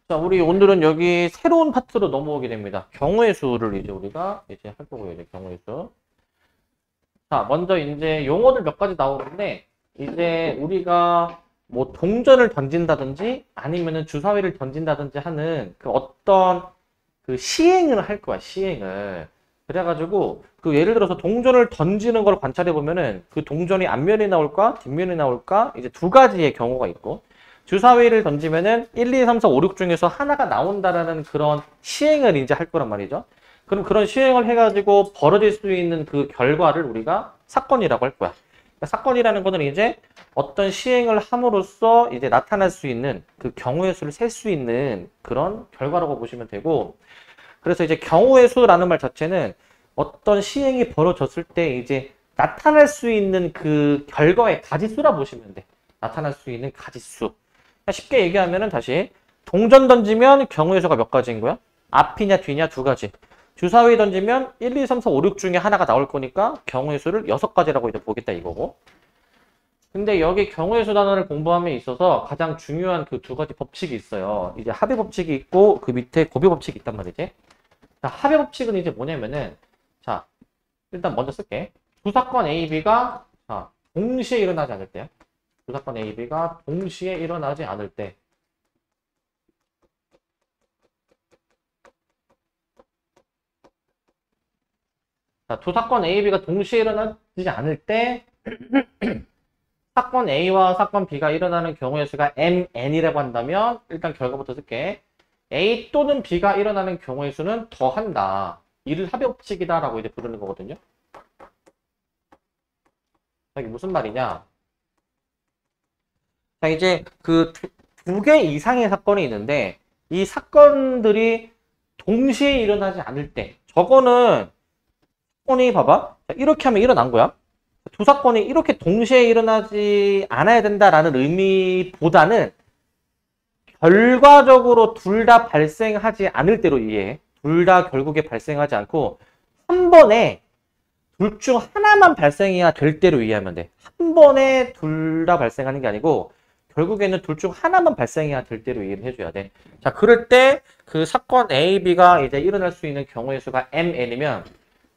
자, 우리 오늘은 여기 새로운 파트로 넘어오게 됩니다. 경우의 수를 이제 우리가 이제 할 거고요. 이제 경우의 수. 자, 먼저 이제 용어들 몇 가지 나오는데, 이제 우리가 뭐 동전을 던진다든지 아니면은 주사위를 던진다든지 하는 그 어떤 그 시행을 할 거야, 시행을. 그래가지고 그 예를 들어서 동전을 던지는 걸 관찰해 보면은 그 동전이 앞면이 나올까 뒷면이 나올까 이제 두 가지의 경우가 있고, 주사위를 던지면은 1, 2, 3, 4, 5, 6 중에서 하나가 나온다라는 그런 시행을 이제 할 거란 말이죠. 그럼 그런 시행을 해가지고 벌어질 수 있는 그 결과를 우리가 사건이라고 할 거야. 그러니까 사건이라는 거는 이제 어떤 시행을 함으로써 이제 나타날 수 있는 그 경우의 수를 셀 수 있는 그런 결과라고 보시면 되고, 그래서 이제 경우의 수라는 말 자체는 어떤 시행이 벌어졌을 때 이제 나타날 수 있는 그 결과의 가지수라 보시면 돼. 나타날 수 있는 가지수. 쉽게 얘기하면은 다시 동전 던지면 경우의 수가 몇 가지인 거야? 앞이냐 뒤냐 두 가지. 주사위 던지면 1, 2, 3, 4, 5, 6 중에 하나가 나올 거니까 경우의 수를 6가지라고 이제 보겠다 이거고. 근데 여기 경우의 수 단어를 공부함에 있어서 가장 중요한 그 두 가지 법칙이 있어요. 이제 합의 법칙이 있고 그 밑에 고비 법칙이 있단 말이지. 자, 합의 법칙은 이제 뭐냐면은, 자, 일단 먼저 쓸게. 두 사건 A, B가 자, 동시에 일어나지 않을 때. 두 사건 A, B가 동시에 일어나지 않을 때. 자, 두 사건 A, B가 동시에 일어나지 않을 때 사건 A와 사건 B가 일어나는 경우의 수가 MN이라고 한다면 일단 결과부터 쓸게. A 또는 B가 일어나는 경우의 수는 더한다. 이를 합의 법칙이다 라고 이제 부르는 거거든요. 이게 무슨 말이냐? 자, 이제 그 두 개 이상의 사건이 있는데 이 사건들이 동시에 일어나지 않을 때, 저거는 사건이 봐봐. 자, 이렇게 하면 일어난 거야. 두 사건이 이렇게 동시에 일어나지 않아야 된다라는 의미보다는 결과적으로 둘 다 발생하지 않을 때로 이해해. 둘 다 결국에 발생하지 않고 한 번에 둘 중 하나만 발생해야 될 때로 이해하면 돼. 한 번에 둘 다 발생하는 게 아니고 결국에는 둘 중 하나만 발생해야 될 때로 이해를 해줘야 돼. 자, 그럴 때 그 사건 A, B가 이제 일어날 수 있는 경우의 수가 MN이면,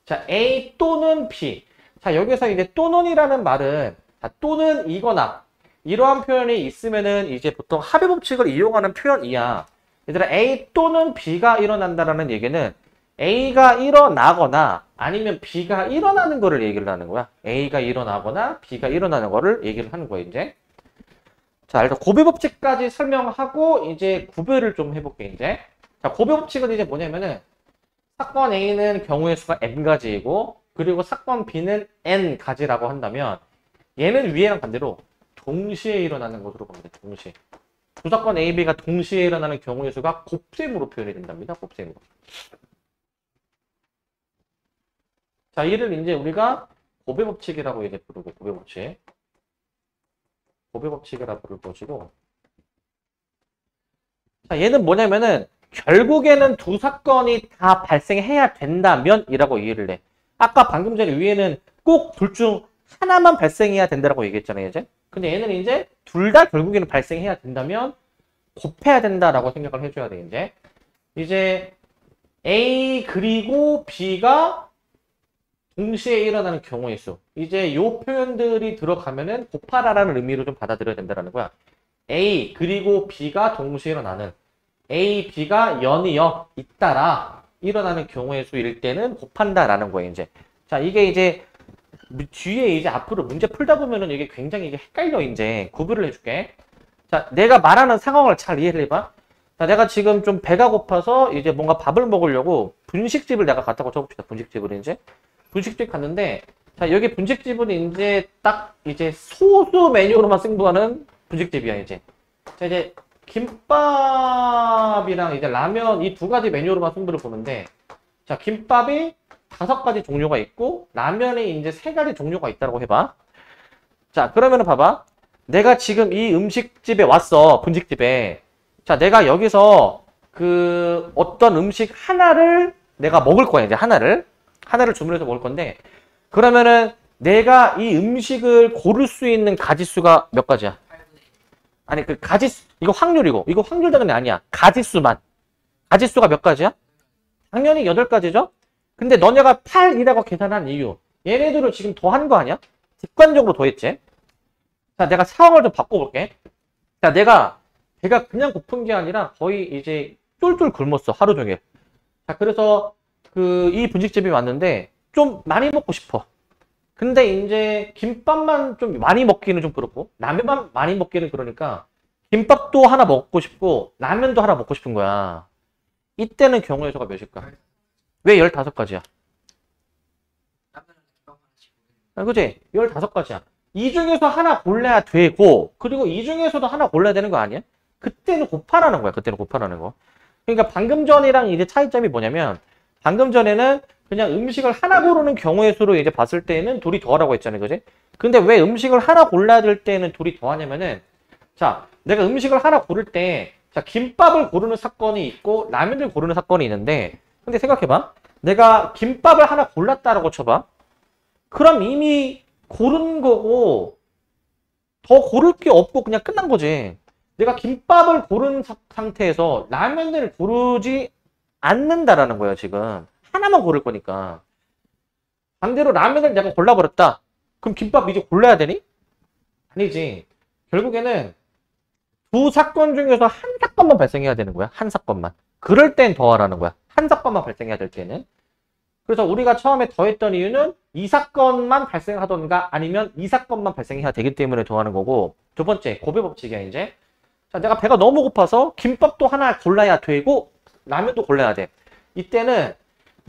자, A 또는 B. 자, 여기서 이제 또는이라는 말은, 자, 또는 이거나 이러한 표현이 있으면은 이제 보통 합의 법칙을 이용하는 표현이야. 얘들아, A 또는 B가 일어난다라는 얘기는 A가 일어나거나 아니면 B가 일어나는 거를 얘기를 하는 거야. A가 일어나거나 B가 일어나는 거를 얘기를 하는 거야, 이제. 자, 일단 고비 법칙까지 설명하고 이제 구별을 좀 해볼게, 이제. 자, 고비 법칙은 이제 뭐냐면은 사건 A는 경우의 수가 n가지이고 그리고 사건 B는 n가지라고 한다면 얘는 위에랑 반대로 동시에 일어나는 것으로 봅니다. 동시에. 두 사건 A, B가 동시에 일어나는 경우의 수가 곱셈으로 표현이 된답니다. 곱셈으로. 자, 이를 이제 우리가 고배 법칙이라고 이제 부르고, 고배 법칙. 고배 법칙이라고 부를 것이고. 자, 얘는 뭐냐면은 결국에는 두 사건이 다 발생해야 된다면 이라고 이해를 해. 아까 방금 전에 위에는 꼭 둘 중 하나만 발생해야 된다라고 얘기했잖아요, 이제. 근데 얘는 이제 둘 다 결국에는 발생해야 된다면 곱해야 된다라고 생각을 해줘야 돼, 이제. 이제 A 그리고 B가 동시에 일어나는 경우의 수. 이제 요 표현들이 들어가면은 곱하라라는 의미로 좀 받아들여야 된다는 거야. A 그리고 B가 동시에 일어나는, A, B가 연이어 잇따라 일어나는 경우의 수일 때는 곱한다라는 거예요, 이제. 자, 이게 이제 뒤에 이제 앞으로 문제 풀다 보면은 이게 굉장히 이게 헷갈려, 이제. 구별을 해줄게. 자, 내가 말하는 상황을 잘 이해를 해봐. 자, 내가 지금 좀 배가 고파서 이제 뭔가 밥을 먹으려고 분식집을 내가 갔다고 쳐봅시다. 분식집을 이제. 분식집 갔는데, 자, 여기 분식집은 이제 딱 이제 소수 메뉴로만 승부하는 분식집이야, 이제. 자, 이제 김밥이랑 이제 라면 이 두 가지 메뉴로만 승부를 보는데, 자, 김밥이 5가지 종류가 있고 라면이 이제 3가지 종류가 있다고 해봐. 자, 그러면은 봐봐. 내가 지금 이 음식집에 왔어. 분식집에. 자, 내가 여기서 그 어떤 음식 하나를 내가 먹을 거야. 이제 하나를 주문해서 먹을 건데, 그러면은 내가 이 음식을 고를 수 있는 가지수가 몇 가지야? 아니 그 가지수 이거 확률이고 이거 확률 당연히 아니야. 가지수만. 가지수가 몇 가지야? 당연히 8가지죠? 근데 너네가 8이라고 계산한 이유 얘네들을 지금 더한 거 아니야? 직관적으로 더했지? 자, 내가 상황을 좀 바꿔볼게. 자, 내가 배가 그냥 고픈 게 아니라 거의 이제 쫄쫄 굶었어. 하루 종일. 자, 그래서 이 분식집이 왔는데 좀 많이 먹고 싶어. 근데 이제 김밥만 좀 많이 먹기는 좀 그렇고 라면만 많이 먹기는 그러니까 김밥도 하나 먹고 싶고 라면도 하나 먹고 싶은 거야. 이때는 경우의 수가 몇일까? 왜 15가지야? 그치? 15가지야. 이 중에서 하나 골라야 되고 그리고 이 중에서도 하나 골라야 되는 거 아니야? 그때는 곱하라는 거야. 그때는 곱하라는 거. 그러니까 방금 전이랑 이제 차이점이 뭐냐면 방금 전에는 그냥 음식을 하나 고르는 경우의 수로 이제 봤을 때는 둘이 더하라고 했잖아요. 그지? 근데 왜 음식을 하나 골라야 될 때는 둘이 더하냐면은 자, 내가 음식을 하나 고를 때 자, 김밥을 고르는 사건이 있고 라면을 고르는 사건이 있는데 근데 생각해봐. 내가 김밥을 하나 골랐다라고 쳐봐. 그럼 이미 고른 거고 더 고를 게 없고 그냥 끝난 거지. 내가 김밥을 고른 상태에서 라면을 고르지 않는다라는 거야 지금. 하나만 고를 거니까. 반대로 라면을 내가 골라버렸다. 그럼 김밥 이제 골라야 되니? 아니지. 결국에는 두 사건 중에서 한 사건만 발생해야 되는 거야. 한 사건만. 그럴 땐 더하라는 거야. 한 사건만 발생해야 될 때는. 그래서 우리가 처음에 더했던 이유는 이 사건만 발생하던가 아니면 이 사건만 발생해야 되기 때문에 더하는 거고 두 번째 고배 법칙이야 이제. 자, 내가 배가 너무 고파서 김밥도 하나 골라야 되고 라면도 골라야 돼. 이때는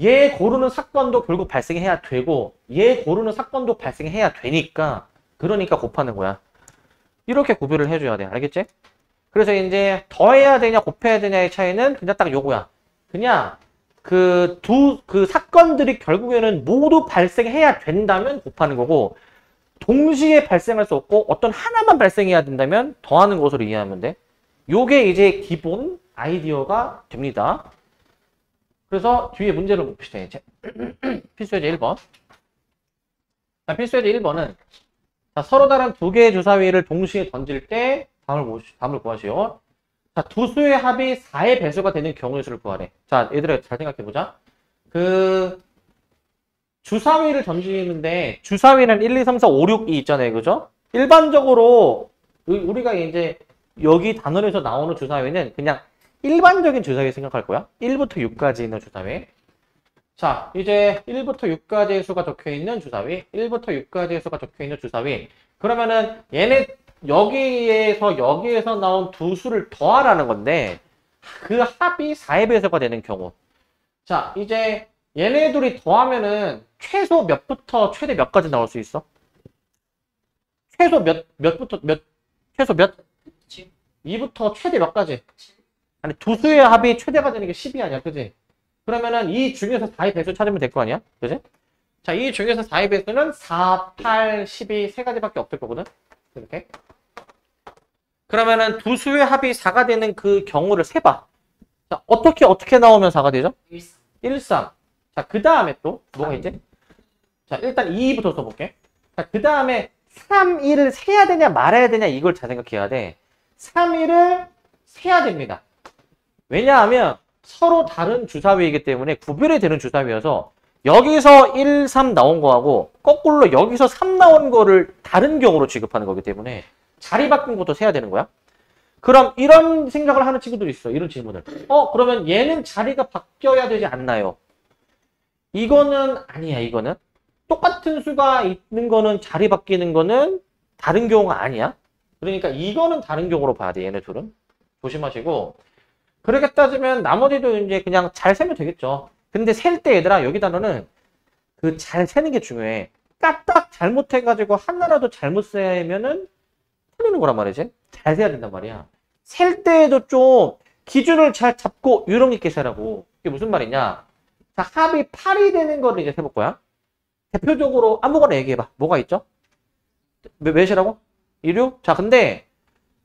얘 고르는 사건도 결국 발생해야 되고 얘 고르는 사건도 발생해야 되니까 그러니까 곱하는 거야. 이렇게 구별을 해줘야 돼. 알겠지? 그래서 이제 더해야 되냐 곱해야 되냐의 차이는 그냥 딱 요거야. 그냥 그 사건들이 결국에는 모두 발생해야 된다면 곱하는 거고 동시에 발생할 수 없고 어떤 하나만 발생해야 된다면 더하는 것으로 이해하면 돼. 요게 이제 기본 아이디어가 됩니다. 그래서 뒤에 문제를 봅시다. 이제. 필수예제 1번. 자, 필수예제 1번은 자, 서로 다른 두 개의 주사위를 동시에 던질 때 답을 구하시오. 자, 두 수의 합이 4의 배수가 되는 경우의 수를 구하래. 자, 얘들아 잘 생각해보자. 주사위를 던지는데 주사위는 1, 2, 3, 4, 5, 6이 있잖아요. 그죠? 일반적으로 우리가 이제 여기 단원에서 나오는 주사위는 그냥 일반적인 주사위 생각할 거야. 1부터 6까지 있는 주사위. 자, 이제 1부터 6까지의 수가 적혀있는 주사위, 1부터 6까지의 수가 적혀있는 주사위. 그러면은 얘네 여기에서 나온 두 수를 더하라는 건데 그 합이 4의 배수가 되는 경우. 자, 이제 얘네 둘이 더하면은 최소 몇부터 최대 몇까지 나올 수 있어? 최소 최소 몇? 2부터 최대 몇까지? 아니, 두 수의 합이 최대가 되는 게 10이 아니야, 그지? 그러면은 이 중에서 4의 배수 찾으면 될 거 아니야? 그지? 자, 이 중에서 4의 배수는 4, 8, 12 세 가지밖에 없을 거거든? 이렇게. 그러면은 두 수의 합이 4가 되는 그 경우를 세봐. 자, 어떻게 나오면 4가 되죠? 1, 3. 자, 그 다음에 또 뭐가 있지? 자, 일단 2부터 써볼게. 자, 그 다음에 3, 1을 세야 되냐 말아야 되냐 이걸 잘 생각해야 돼. 3, 1을 세야 됩니다. 왜냐하면 서로 다른 주사위이기 때문에 구별이 되는 주사위여서 여기서 1, 3 나온 거하고 거꾸로 여기서 3 나온 거를 다른 경우로 취급하는 거기 때문에 자리 바꾼 것도 세야 되는 거야. 그럼 이런 생각을 하는 친구들이 있어. 이런 질문을. 그러면 얘는 자리가 바뀌어야 되지 않나요? 이거는 아니야. 이거는 똑같은 수가 있는 거는 자리 바뀌는 거는 다른 경우가 아니야. 그러니까 이거는 다른 경우로 봐야 돼. 얘네 둘은. 조심하시고. 그렇게 따지면 나머지도 이제 그냥 잘 세면 되겠죠. 근데 셀 때 얘들아 여기 단어는 그 잘 세는 게 중요해. 까딱 잘못해가지고 하나라도 잘못 세면은 틀리는 거란 말이지. 잘 세야 된단 말이야. 셀 때에도 좀 기준을 잘 잡고 유령 있게 세라고. 이게 무슨 말이냐. 자, 합이 8이 되는 거를 이제 세볼 거야. 대표적으로 아무거나 얘기해봐. 뭐가 있죠? 몇이라고? 26? 자, 근데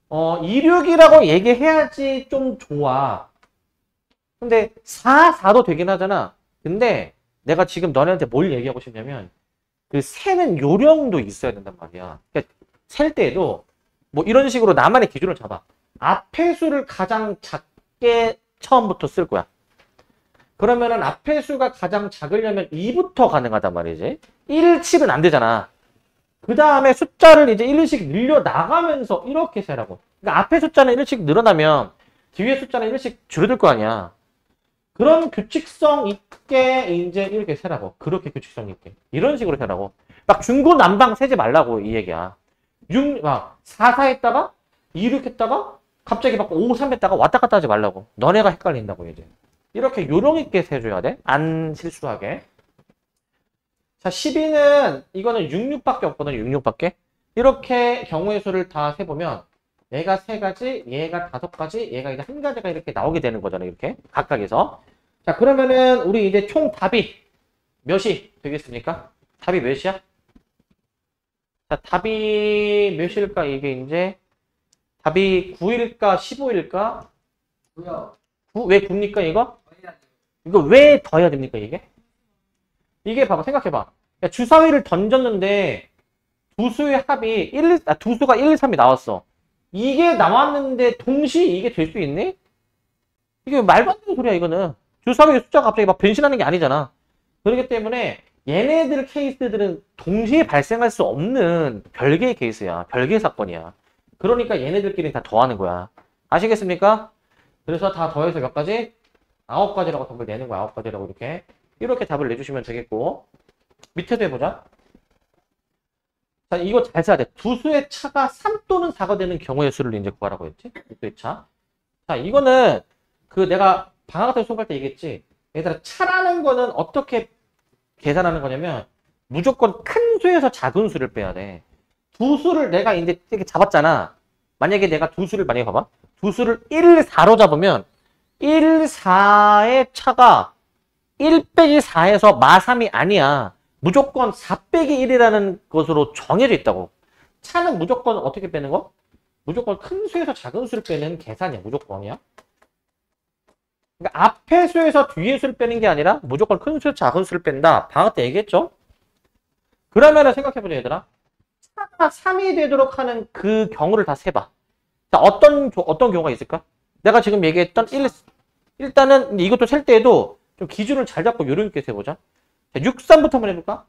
26이라고 얘기해야지 좀 좋아. 근데 4도 되긴 하잖아. 근데 내가 지금 너네한테 뭘 얘기하고 싶냐면 그 세는 요령도 있어야 된단 말이야. 그러니까 셀 때에도 뭐 이런 식으로 나만의 기준을 잡아. 앞의 수를 가장 작게 처음부터 쓸 거야. 그러면은 앞의 수가 가장 작으려면 2부터 가능하단 말이지. 1, 7은 안 되잖아. 그 다음에 숫자를 이제 1씩 늘려 나가면서 이렇게 세라고. 그러니까 앞에 숫자는 1씩 늘어나면 뒤에 숫자는 1씩 줄어들 거 아니야. 그런 규칙성 있게 이제 이렇게 세라고. 그렇게 규칙성 있게. 이런 식으로 세라고. 막 중구난방 세지 말라고 이 얘기야. 4, 4 했다가 2, 6 했다가 갑자기 막 5, 3 했다가 왔다 갔다 하지 말라고. 너네가 헷갈린다고 이제. 이렇게 요령 있게 세줘야 돼. 안 실수하게. 자, 12는 이거는 66밖에 없거든. 66밖에. 이렇게 경우의 수를 다 세보면 얘가 3가지, 얘가 5가지, 얘가 이제 1가지가 이렇게 나오게 되는 거잖아. 이렇게 각각에서. 자, 그러면은 우리 이제 총 답이 몇이 되겠습니까? 답이 몇이야? 자, 답이 몇일까? 이게 이제 답이 9일까 15일까? 9요. 9? 왜 9입니까 이거? 이거 왜 더해야 됩니까 이게? 이게 봐봐, 생각해봐. 야, 주사위를 던졌는데 두 수의 합이 두 수가 1, 2, 3이 나왔어. 이게 나왔는데 동시에 이게 될 수 있니? 이게 말도 안 되는 소리야 이거는. 주사위 숫자가 갑자기 막 변신하는 게 아니잖아. 그렇기 때문에 얘네들 케이스들은 동시에 발생할 수 없는 별개의 케이스야. 별개의 사건이야. 그러니까 얘네들끼리 다 더하는 거야. 아시겠습니까? 그래서 다 더해서 몇 가지? 9가지라고 답을 내는 거야. 9가지라고 이렇게 답을 내주시면 되겠고, 밑에도 해보자. 자, 이거 잘 써야 돼. 두 수의 차가 3 또는 4가 되는 경우의 수를 이제 구하라고 했지. 두 수의 차. 자, 이거는 내가 방학 때 수업할 때 얘기했지. 얘들아, 차라는 거는 어떻게 계산하는 거냐면 무조건 큰 수에서 작은 수를 빼야 돼. 두 수를 내가 이제 이렇게 잡았잖아. 만약에 내가 두 수를 만약에 봐봐. 두 수를 1, 4로 잡으면 1, 4의 차가 1 빼기 4에서 마 3이 아니야. 무조건 4 빼기 1이라는 것으로 정해져 있다고. 차는 무조건 어떻게 빼는 거? 무조건 큰 수에서 작은 수를 빼는 계산이야. 무조건이야. 그러니까 앞에 수에서 뒤에 수를 빼는 게 아니라 무조건 큰 수에서 작은 수를 뺀다. 방학 때 얘기했죠? 그러면은 생각해보자 얘들아. 차가 3이 되도록 하는 그 경우를 다 세봐. 자, 어떤 경우가 있을까? 내가 지금 얘기했던 일단은 이것도 셀 때에도 좀 기준을 잘 잡고 요령 있게 세보자. 자, 63부터 한번 해볼까?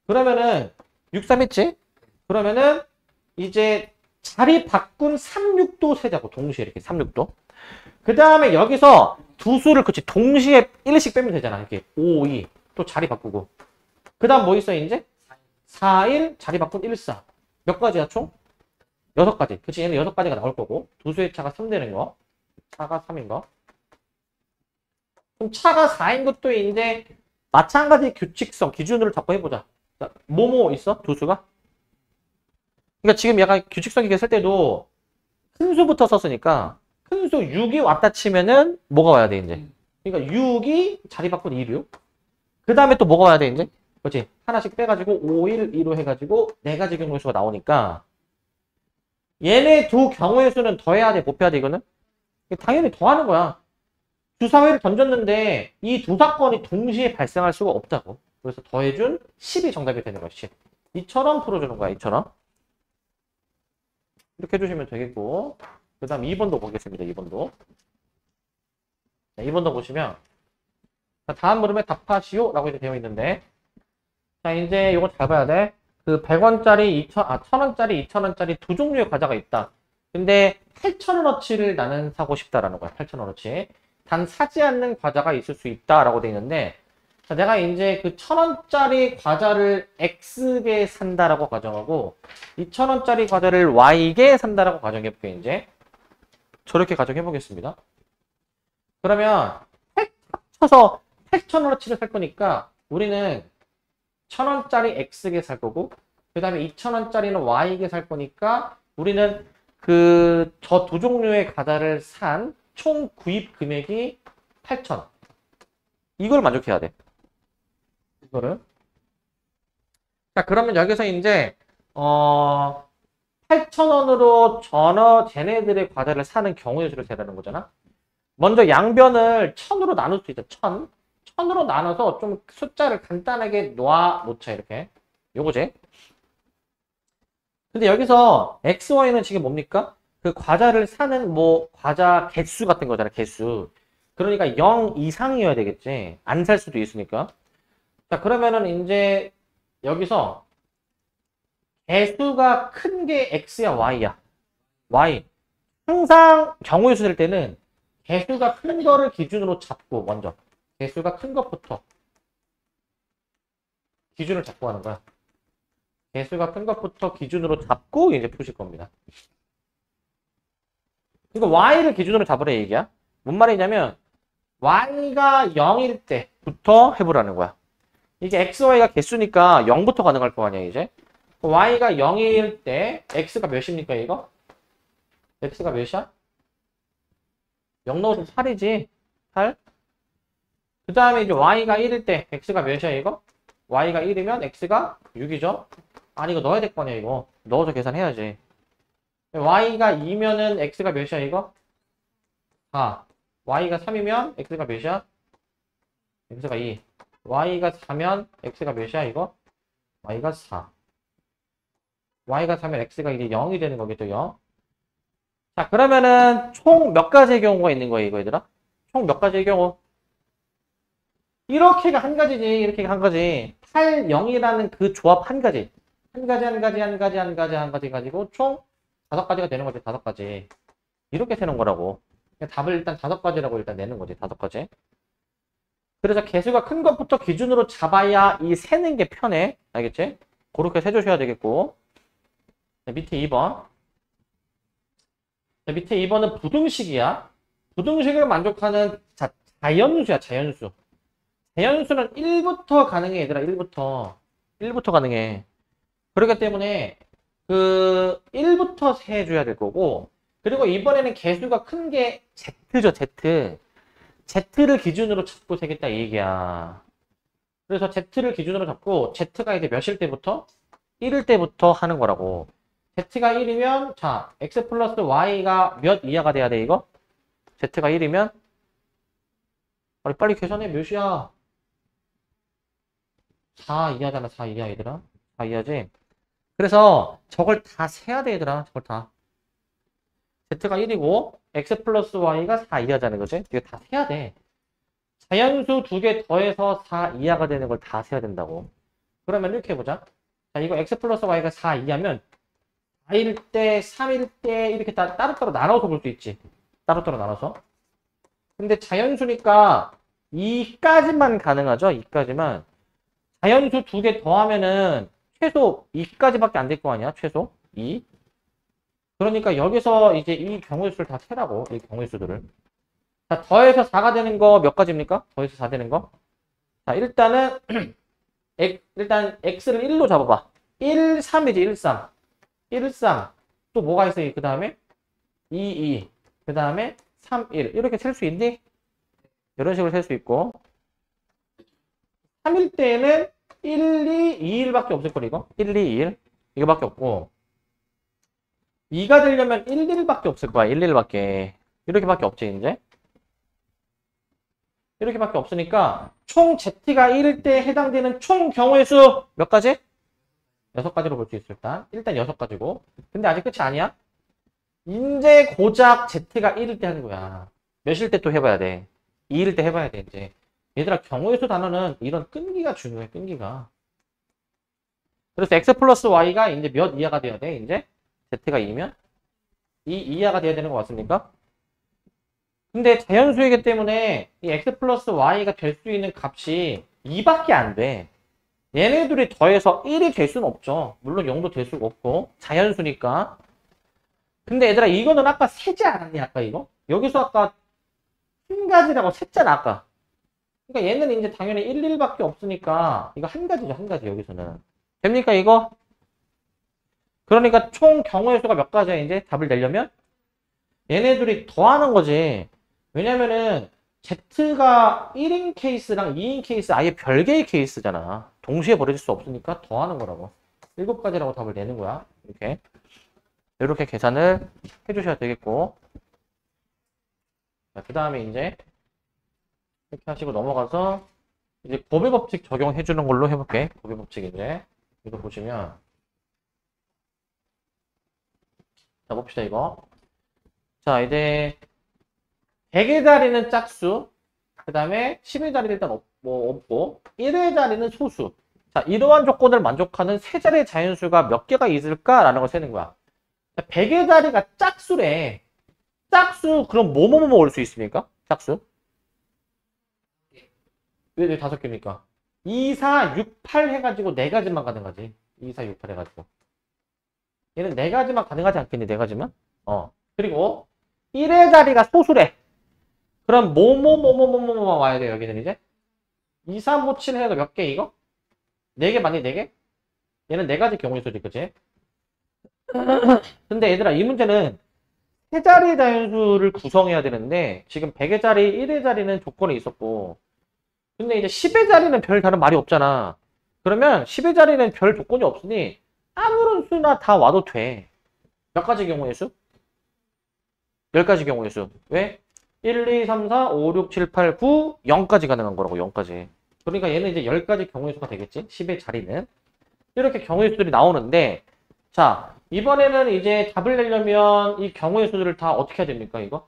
그러면은 63 했지? 그러면은 이제 자리 바꾼 36도 세자고. 동시에 이렇게 36도. 그 다음에 여기서 두 수를 그치 동시에 1씩 빼면 되잖아. 이렇게 5, 2 또 자리 바꾸고. 그 다음 뭐 있어 이제? 4, 1 자리 바꾼 1, 4. 몇 가지야 총? 6가지. 그치 얘는 6가지가 나올 거고. 두 수의 차가 3 되는 거. 차가 3인 거. 그럼 차가 4인 것도 이제 마찬가지 규칙성, 기준으로 잡고 해보자. 자, 뭐뭐 있어? 두 수가? 그러니까 지금 약간 규칙성 있게 쓸 때도 큰 수부터 썼으니까 큰 수 6이 왔다 치면은 뭐가 와야 돼 이제? 그러니까 6이 자리 바꾼 2, 6. 그 다음에 또 뭐가 와야 돼 이제? 그렇지? 하나씩 빼가지고 5, 1, 2로 해가지고 4가지 경우의 수가 나오니까 얘네 두 경우의 수는 더해야 돼? 곱해야 돼 이거는? 당연히 더하는 거야. 주사위를 던졌는데 이 두 사건이 동시에 발생할 수가 없다고. 그래서 더해준 10이 정답이 되는 거야. 10. 이처럼 풀어주는 거야. 이처럼. 이렇게 해주시면 되겠고, 그 다음 2번도 보겠습니다. 2번도. 자, 2번도 보시면 자, 다음 물음에 답하시오 라고 이렇게 되어 있는데, 자 이제 이거 잘 봐야 돼. 그 100원짜리, 1000원짜리, 2000원짜리 두 종류의 과자가 있다. 근데 8,000원어치를 나는 사고 싶다라는 거야. 8,000원어치. 단 사지 않는 과자가 있을 수 있다라고 되어 있는데, 자, 내가 이제 그 1000원짜리 과자를 X개 산다라고 가정하고 2000원짜리 과자를 Y개 산다라고 가정해볼게. 이제 저렇게 가정해보겠습니다. 그러면 합쳐서 8,000원어치를 살 거니까 우리는 1000원짜리 X개 살 거고, 그 다음에 2000원짜리는 Y개 살 거니까 우리는 저 두 종류의 과자를 산 총 구입 금액이 8,000원. 이걸 만족해야 돼. 이거를. 자, 그러면 여기서 이제 8,000원으로 쟤네들의 과자를 사는 경우의 수를 재라는 거잖아. 먼저 양변을 1000으로 나눌 수 있어. 1000. 1000으로 나눠서 좀 숫자를 간단하게 놓자 이렇게. 요거지. 근데 여기서 XY는 지금 뭡니까? 그 과자를 사는 뭐 과자 개수 같은 거잖아, 개수. 그러니까 0 이상이어야 되겠지. 안 살 수도 있으니까. 자, 그러면은 이제 여기서 개수가 큰 게 X야, Y야? Y. 항상 경우의 수 될 때는 개수가 큰 거를 기준으로 잡고 먼저. 개수가 큰 것부터 기준을 잡고 하는 거야. 개수가 큰 것부터 기준으로 잡고 이제 푸실 겁니다. 이거 Y를 기준으로 잡으라 얘기야. 뭔 말이냐면 Y가 0일 때부터 해보라는 거야. 이게 XY가 개수니까 0부터 가능할 거 아니야, 이제. Y가 0일 때 X가 몇입니까, 이거? X가 몇이야? 0 넣어서 8이지. 8. 그 다음에 이제 Y가 1일 때 X가 몇이야, 이거? Y가 1이면 X가 6이죠. 아니, 이거 넣어야 될 거 아니야, 이거. 넣어서 계산해야지. Y가 2면은 X가 몇이야, 이거? 4. Y가 3이면 X가 몇이야? X가 2. Y가 4면 X가 몇이야, 이거? Y가 4. Y가 4면 X가 이제 0이 되는 거겠죠, 0. 자, 그러면은 총 몇 가지의 경우가 있는 거예요, 이거 얘들아? 총 몇 가지의 경우? 이렇게가 한 가지지, 이렇게가 한 가지. 8, 0이라는 그 조합 한 가지. 한 가지, 한 가지, 한 가지, 한 가지, 한 가지 가지고 총 5가지가 되는 거지, 5가지. 이렇게 세는 거라고. 답을 일단 5가지라고 일단 내는 거지, 5가지. 그래서 개수가 큰 것부터 기준으로 잡아야 이 세는 게 편해. 알겠지? 그렇게 세주셔야 되겠고. 자, 밑에 2번. 자, 밑에 2번은 부등식이야. 부등식을 만족하는 자연수야, 자연수. 자연수는 1부터 가능해, 얘들아, 1부터. 1부터 가능해. 그렇기 때문에 그 1부터 세줘야 될 거고, 그리고 이번에는 개수가 큰 게 Z죠, Z. Z를 기준으로 잡고 세겠다 이 얘기야. 그래서 Z를 기준으로 잡고 Z가 이제 몇일 때부터? 1일 때부터 하는 거라고. Z가 1이면 자, X 플러스 Y가 몇 이하가 돼야 돼 이거? Z가 1이면 빨리 계산해. 몇이야? 4 이하잖아. 4 이하 얘들아. 4 이하지? 그래서 저걸 다 세야 돼 얘들아. 저걸 다. Z가 1이고 X 플러스 Y가 4 이하잖아. 그지? 이거 다 세야 돼. 자연수 2개 더해서 4 이하가 되는 걸 다 세야 된다고. 그러면 이렇게 해보자. 자, 이거 X 플러스 Y가 4 이하면 4일 때, 3일 때 이렇게 따로따로 나눠서 볼 수 있지. 따로따로 나눠서. 근데 자연수니까 2까지만 가능하죠. 2까지만. 자연수 2개 더하면은 최소 2까지밖에 안 될 거 아니야. 최소 2. 그러니까 여기서 이제 이 경우의 수를 다 세라고. 이 경우의 수들을. 자, 더해서 4가 되는 거 몇 가지입니까? 더해서 4 되는 거. 자, 일단은 일단 x를 1로 잡아봐. 1, 3이지. 1, 3. 1, 3. 또 뭐가 있어요? 그 다음에 2, 2. 그 다음에 3, 1. 이렇게 셀 수 있니? 이런 식으로 셀 수 있고. 3일 때에는 1, 2, 2, 1밖에 없을 거리 이거. 1, 2, 1. 이거밖에 없고. 2가 되려면 1, 1밖에 없을 거야. 1, 1밖에. 이렇게밖에 없지 이제. 이렇게밖에 없으니까 총 Z가 1일 때 해당되는 총 경우의 수 몇 가지? 6가지로 볼 수 있을 일단. 일단 6가지고. 근데 아직 끝이 아니야. 이제 고작 Z가 1일 때 하는 거야. 몇일 때 또 해봐야 돼. 2일 때 해봐야 돼 이제. 얘들아 경우의 수 단어는 이런 끈기가 중요해. 끈기가. 그래서 X 플러스 Y가 이제 몇 이하가 돼야 돼? 이제 Z가 2면 2 이하가 돼야 되는 거 맞습니까? 근데 자연수이기 때문에 이 X 플러스 Y가 될 수 있는 값이 2밖에 안 돼. 얘네들이 더해서 1이 될 수는 없죠. 물론 0도 될 수가 없고 자연수니까. 근데 얘들아 이거는 아까 세지 않았니? 아까 이거? 여기서 아까 한 가지라고 셌잖아 아까. 그러니까 얘는 이제 당연히 1, 1밖에 없으니까 이거 한 가지죠. 한 가지 여기서는. 됩니까 이거? 그러니까 총 경우의 수가 몇 가지야 이제 답을 내려면? 얘네들이 더하는 거지. 왜냐면은 Z가 1인 케이스랑 2인 케이스 아예 별개의 케이스잖아. 동시에 벌어질 수 없으니까 더하는 거라고. 7가지라고 답을 내는 거야. 이렇게 계산을 해주셔야 되겠고. 그 다음에 이제 이렇게 하시고 넘어가서 이제 곱의 법칙 적용해 주는 걸로 해볼게. 곱의 법칙 이제 이거 보시면 자, 봅시다, 이거. 자, 이제 100의 자리는 짝수, 그 다음에 10의 자리는 일단 없고 1의 자리는 소수. 자, 이러한 조건을 만족하는 세 자리의 자연수가 몇 개가 있을까라는 걸 세는 거야. 100의 자리가 짝수래. 짝수 그럼 뭐뭐뭐 올 수 있습니까? 짝수? 왜 5개입니까? 2, 4, 6, 8 해가지고 4가지만 가능하지. 2, 4, 6, 8 해가지고. 얘는 4가지만 가능하지 않겠니? 4가지만? 그리고 1의 자리가 소수래. 그럼 뭐뭐뭐뭐뭐뭐 와야 돼, 여기는 이제. 2, 3, 5, 7 해도 몇 개, 이거? 4개 맞니, 4개? 얘는 4가지 경우의 수지, 그치? 근데 얘들아, 이 문제는 세 자리 자연수를 구성해야 되는데, 지금 100의 자리, 1의 자리는 조건이 있었고, 근데 이제 10의 자리는 별 다른 말이 없잖아. 그러면 10의 자리는 별 조건이 없으니, 아무런 수나 다 와도 돼. 몇 가지 경우의 수? 10가지 경우의 수. 왜? 1, 2, 3, 4, 5, 6, 7, 8, 9, 0까지 가능한 거라고, 0까지. 그러니까 얘는 이제 10가지 경우의 수가 되겠지? 10의 자리는. 이렇게 경우의 수들이 나오는데, 자, 이번에는 이제 답을 내려면 이 경우의 수들을 다 어떻게 해야 됩니까, 이거?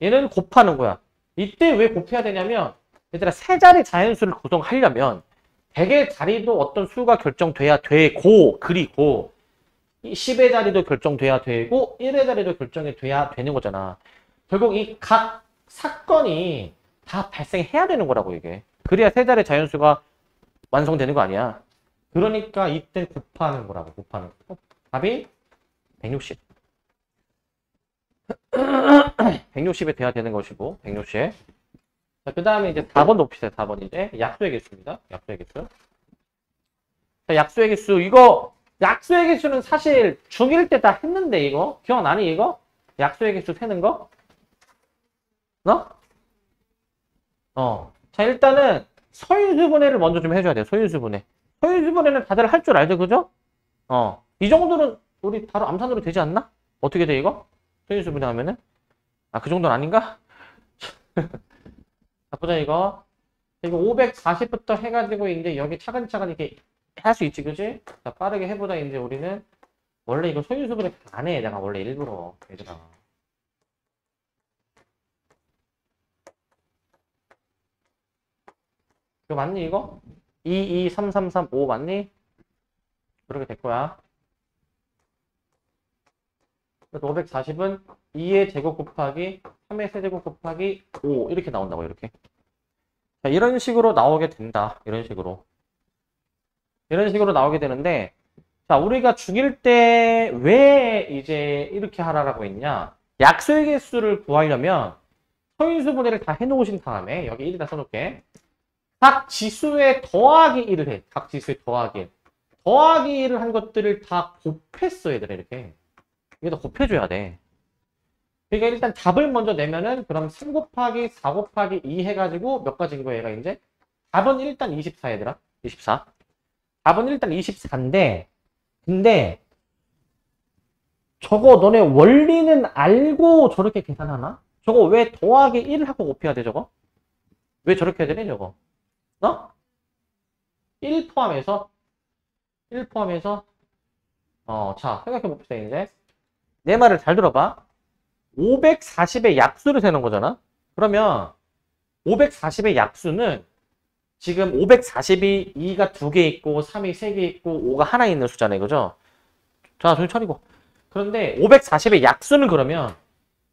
얘는 곱하는 거야. 이때 왜 곱해야 되냐면, 얘들아, 세 자리 자연수를 구성하려면 100의 자리도 어떤 수가 결정돼야 되고, 그리고 10의 자리도 결정돼야 되고 1의 자리도 결정이 돼야 되는 거잖아. 결국 이 각 사건이 다 발생해야 되는 거라고, 이게. 그래야 세 자리 자연수가 완성되는 거 아니야. 그러니까 이때 곱하는 거라고, 곱하는 거. 답이 160. 160에 돼야 되는 것이고, 160. 자, 그 다음에 이제 4번 봅시다. 4번 이제 약수의 개수입니다. 약수의 개수. 자, 약수의 개수. 이거 약수의 개수는 사실 중1 때 다 했는데, 이거 기억나니, 이거? 약수의 개수 세는 거? 자, 일단은 서인수분해를 먼저 좀 해줘야 돼요. 서인수분해. 서인수분해는 다들 할 줄 알죠, 그죠? 이 정도는 우리 바로 암산으로 되지 않나? 어떻게 돼, 이거? 서인수분해 하면은? 그 정도는 아닌가? 자, 보자, 이거. 이거 540부터 해가지고 이제 여기 차근차근 이렇게 할 수 있지, 그지? 자, 빠르게 해보자, 이제 우리는. 원래 이거 소유수분해 안 해, 내가 원래 일부러. 얘들아. 이거 맞니, 이거? 2, 2, 3, 3, 3, 5 맞니? 그렇게 될 거야. 그래서 540은 2의 제곱 곱하기 3의 세제곱 곱하기 5 이렇게 나온다고, 이렇게. 자, 이런 식으로 나오게 된다. 이런 식으로. 이런 식으로 나오게 되는데, 자, 우리가 중1 때 왜 이제 이렇게 하라고 했냐? 약수의 개수를 구하려면 서인수분해를 다 해놓으신 다음에 여기 1에다 써놓을게. 각 지수에 더하기 1을 해. 각 지수에 더하기 1. 더하기 1을 한 것들을 다 곱했어, 얘들아, 이렇게. 여기다 곱해줘야 돼. 그러니까 일단 답을 먼저 내면은 그럼 3 곱하기 4 곱하기 2 해가지고 몇 가지인 거야, 얘가 이제? 답은 일단 24, 얘들아. 24. 답은 일단 24인데, 근데 저거 너네 원리는 알고 저렇게 계산하나? 저거 왜 더하기 1을 하고 곱해야 돼, 저거? 왜 저렇게 해야 되네, 저거? 1 포함해서? 1 포함해서? 자, 생각해봅시다, 이제. 내 말을 잘 들어봐. 540의 약수를 세는 거잖아? 그러면 540의 약수는 지금 540이 2가 2개 있고 3이 3개 있고 5가 하나 있는 수잖아요. 그죠? 자, 정신 차리고. 그런데 540의 약수는 그러면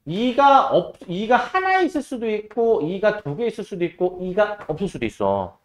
2가 하나 있을 수도 있고 2가 2개 있을 수도 있고 2가 없을 수도 있어.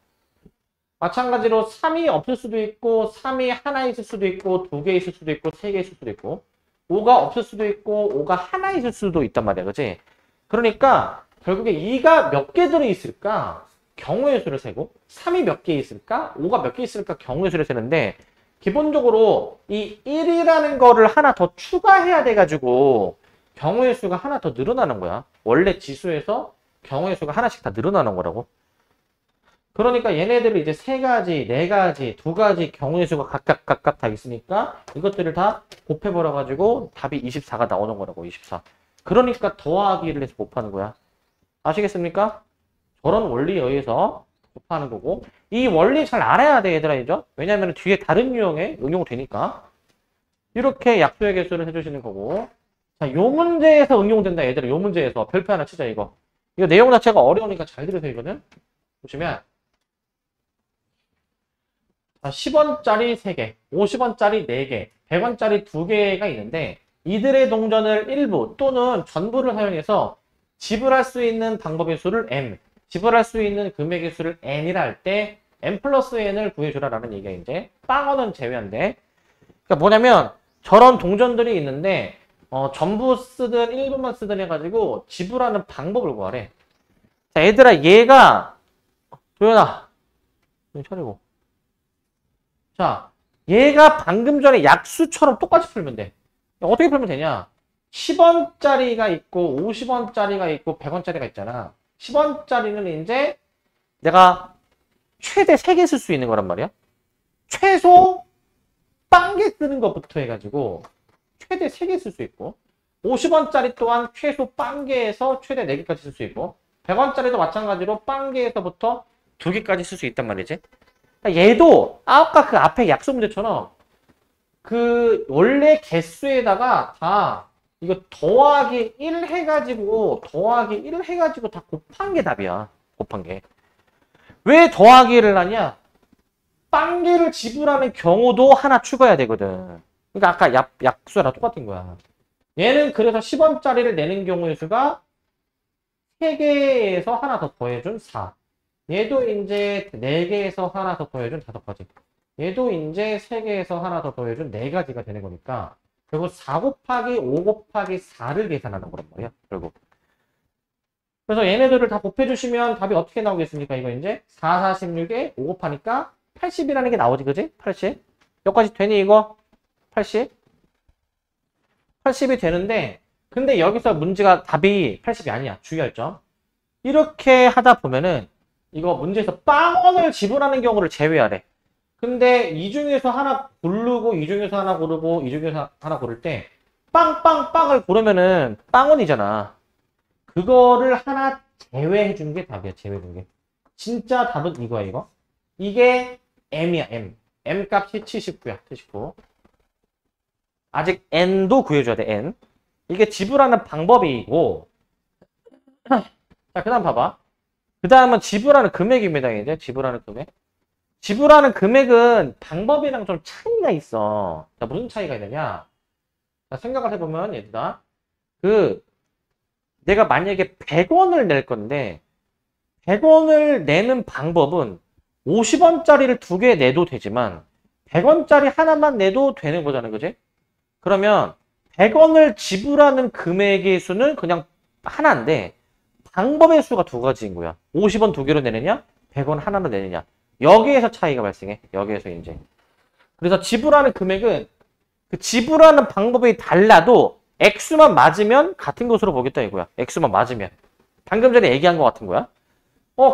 마찬가지로 3이 없을 수도 있고 3이 하나 있을 수도 있고 2개 있을 수도 있고 3개 있을 수도 있고 5가 없을 수도 있고 5가 하나 있을 수도 있단 말이야. 그치? 그러니까 결국에 2가 몇 개 들어있을까? 경우의 수를 세고 3이 몇 개 있을까? 5가 몇 개 있을까? 경우의 수를 세는데 기본적으로 이 1이라는 거를 하나 더 추가해야 돼가지고 경우의 수가 하나 더 늘어나는 거야. 원래 지수에서 경우의 수가 하나씩 다 늘어나는 거라고. 그러니까 얘네들을 이제 3가지, 4가지, 2가지 경우의 수가 각각 다 있으니까 이것들을 다 곱해버려가지고 답이 24가 나오는 거라고, 24. 그러니까 더하기를 해서 곱하는 거야. 아시겠습니까? 저런 원리에 의해서 곱하는 거고, 이 원리 잘 알아야 돼, 얘들아, 이죠? 왜냐면 뒤에 다른 유형에 응용되니까. 이렇게 약수의 개수를 해주시는 거고. 자, 요 문제에서 응용된다, 얘들아. 요 문제에서 별표 하나 치자, 이거. 이거 내용 자체가 어려우니까 잘 들으세요, 이거는. 보시면. 자, 10원짜리 3개, 50원짜리 4개, 100원짜리 2개가 있는데, 이들의 동전을 일부 또는 전부를 사용해서 지불할 수 있는 방법의 수를 n, 지불할 수 있는 금액의 수를 n이라 할 때, n 플러스 n을 구해주라라는 얘기가 이제, 빵원은 제외한데, 그러니까 뭐냐면, 저런 동전들이 있는데, 전부 쓰든 일부만 쓰든 해가지고 지불하는 방법을 구하래. 자, 얘들아, 얘가 도연아, 좀 차리고. 자, 얘가 방금 전에 약수처럼 똑같이 풀면 돼. 어떻게 풀면 되냐? 10원짜리가 있고 50원짜리가 있고 100원짜리가 있잖아. 10원짜리는 이제 내가 최대 3개 쓸 수 있는 거란 말이야. 최소 빵 개 쓰는 것부터 해가지고 최대 3개 쓸 수 있고, 50원짜리 또한 최소 빵개에서 최대 4개까지 쓸 수 있고, 100원짜리도 마찬가지로 빵개에서부터 2개까지 쓸 수 있단 말이지. 그러니까 얘도 아까 그 앞에 약수 문제처럼 그 원래 개수에다가 다 이거 더하기 1 해가지고 다 곱한 게 답이야. 곱한 게. 왜 더하기를 하냐? 빵개를 지불하는 경우도 하나 추가해야 되거든. 그러니까 아까 약수랑 똑같은 거야. 얘는 그래서 10원짜리를 내는 경우의 수가 3개에서 하나 더 더해준 4. 얘도 이제 4개에서 하나 더 더해준 5가지. 얘도 이제 3개에서 하나 더 더해준 4가지가 되는 거니까. 결국 4 곱하기 5 곱하기 4를 계산하는 거란 말이야. 결국. 그래서 얘네들을 다 곱해주시면 답이 어떻게 나오겠습니까? 이거 이제 4, 46에 5 곱하니까 80이라는 게 나오지, 그지? 80. 여기까지 되니, 이거? 80? 80이 되는데, 근데 여기서 문제가 답이 80이 아니야. 주의할 점. 이렇게 하다 보면은, 이거 문제에서 빵원을 지불하는 경우를 제외하래. 근데 이 중에서 하나 고르고, 이 중에서 하나 고르고, 이 중에서 하나 고를 때, 빵을 고르면은 빵원이잖아. 그거를 하나 제외해 준 게 답이야, 제외해 준 게. 진짜 답은 이거야, 이거. 이게 m이야, m. m 값이 79야, 79. 아직 n도 구해줘야 돼, n. 이게 지불하는 방법이고. 자, 그 다음 봐봐. 그 다음은 지불하는 금액입니다, 이제. 지불하는 금액. 지불하는 금액은 방법이랑 좀 차이가 있어. 자, 무슨 차이가 있느냐? 자, 생각을 해보면, 얘들아. 내가 만약에 100원을 낼 건데, 100원을 내는 방법은 50원짜리를 2개 내도 되지만, 100원짜리 하나만 내도 되는 거잖아, 그지? 그러면 100원을 지불하는 금액의 수는 그냥 하나인데 방법의 수가 2가지인 거야. 50원 2개로 내느냐? 100원 하나로 내느냐? 여기에서 차이가 발생해. 여기에서 이제. 그래서 지불하는 금액은 그 지불하는 방법이 달라도 액수만 맞으면 같은 것으로 보겠다 이거야. 액수만 맞으면. 방금 전에 얘기한 것 같은 거야.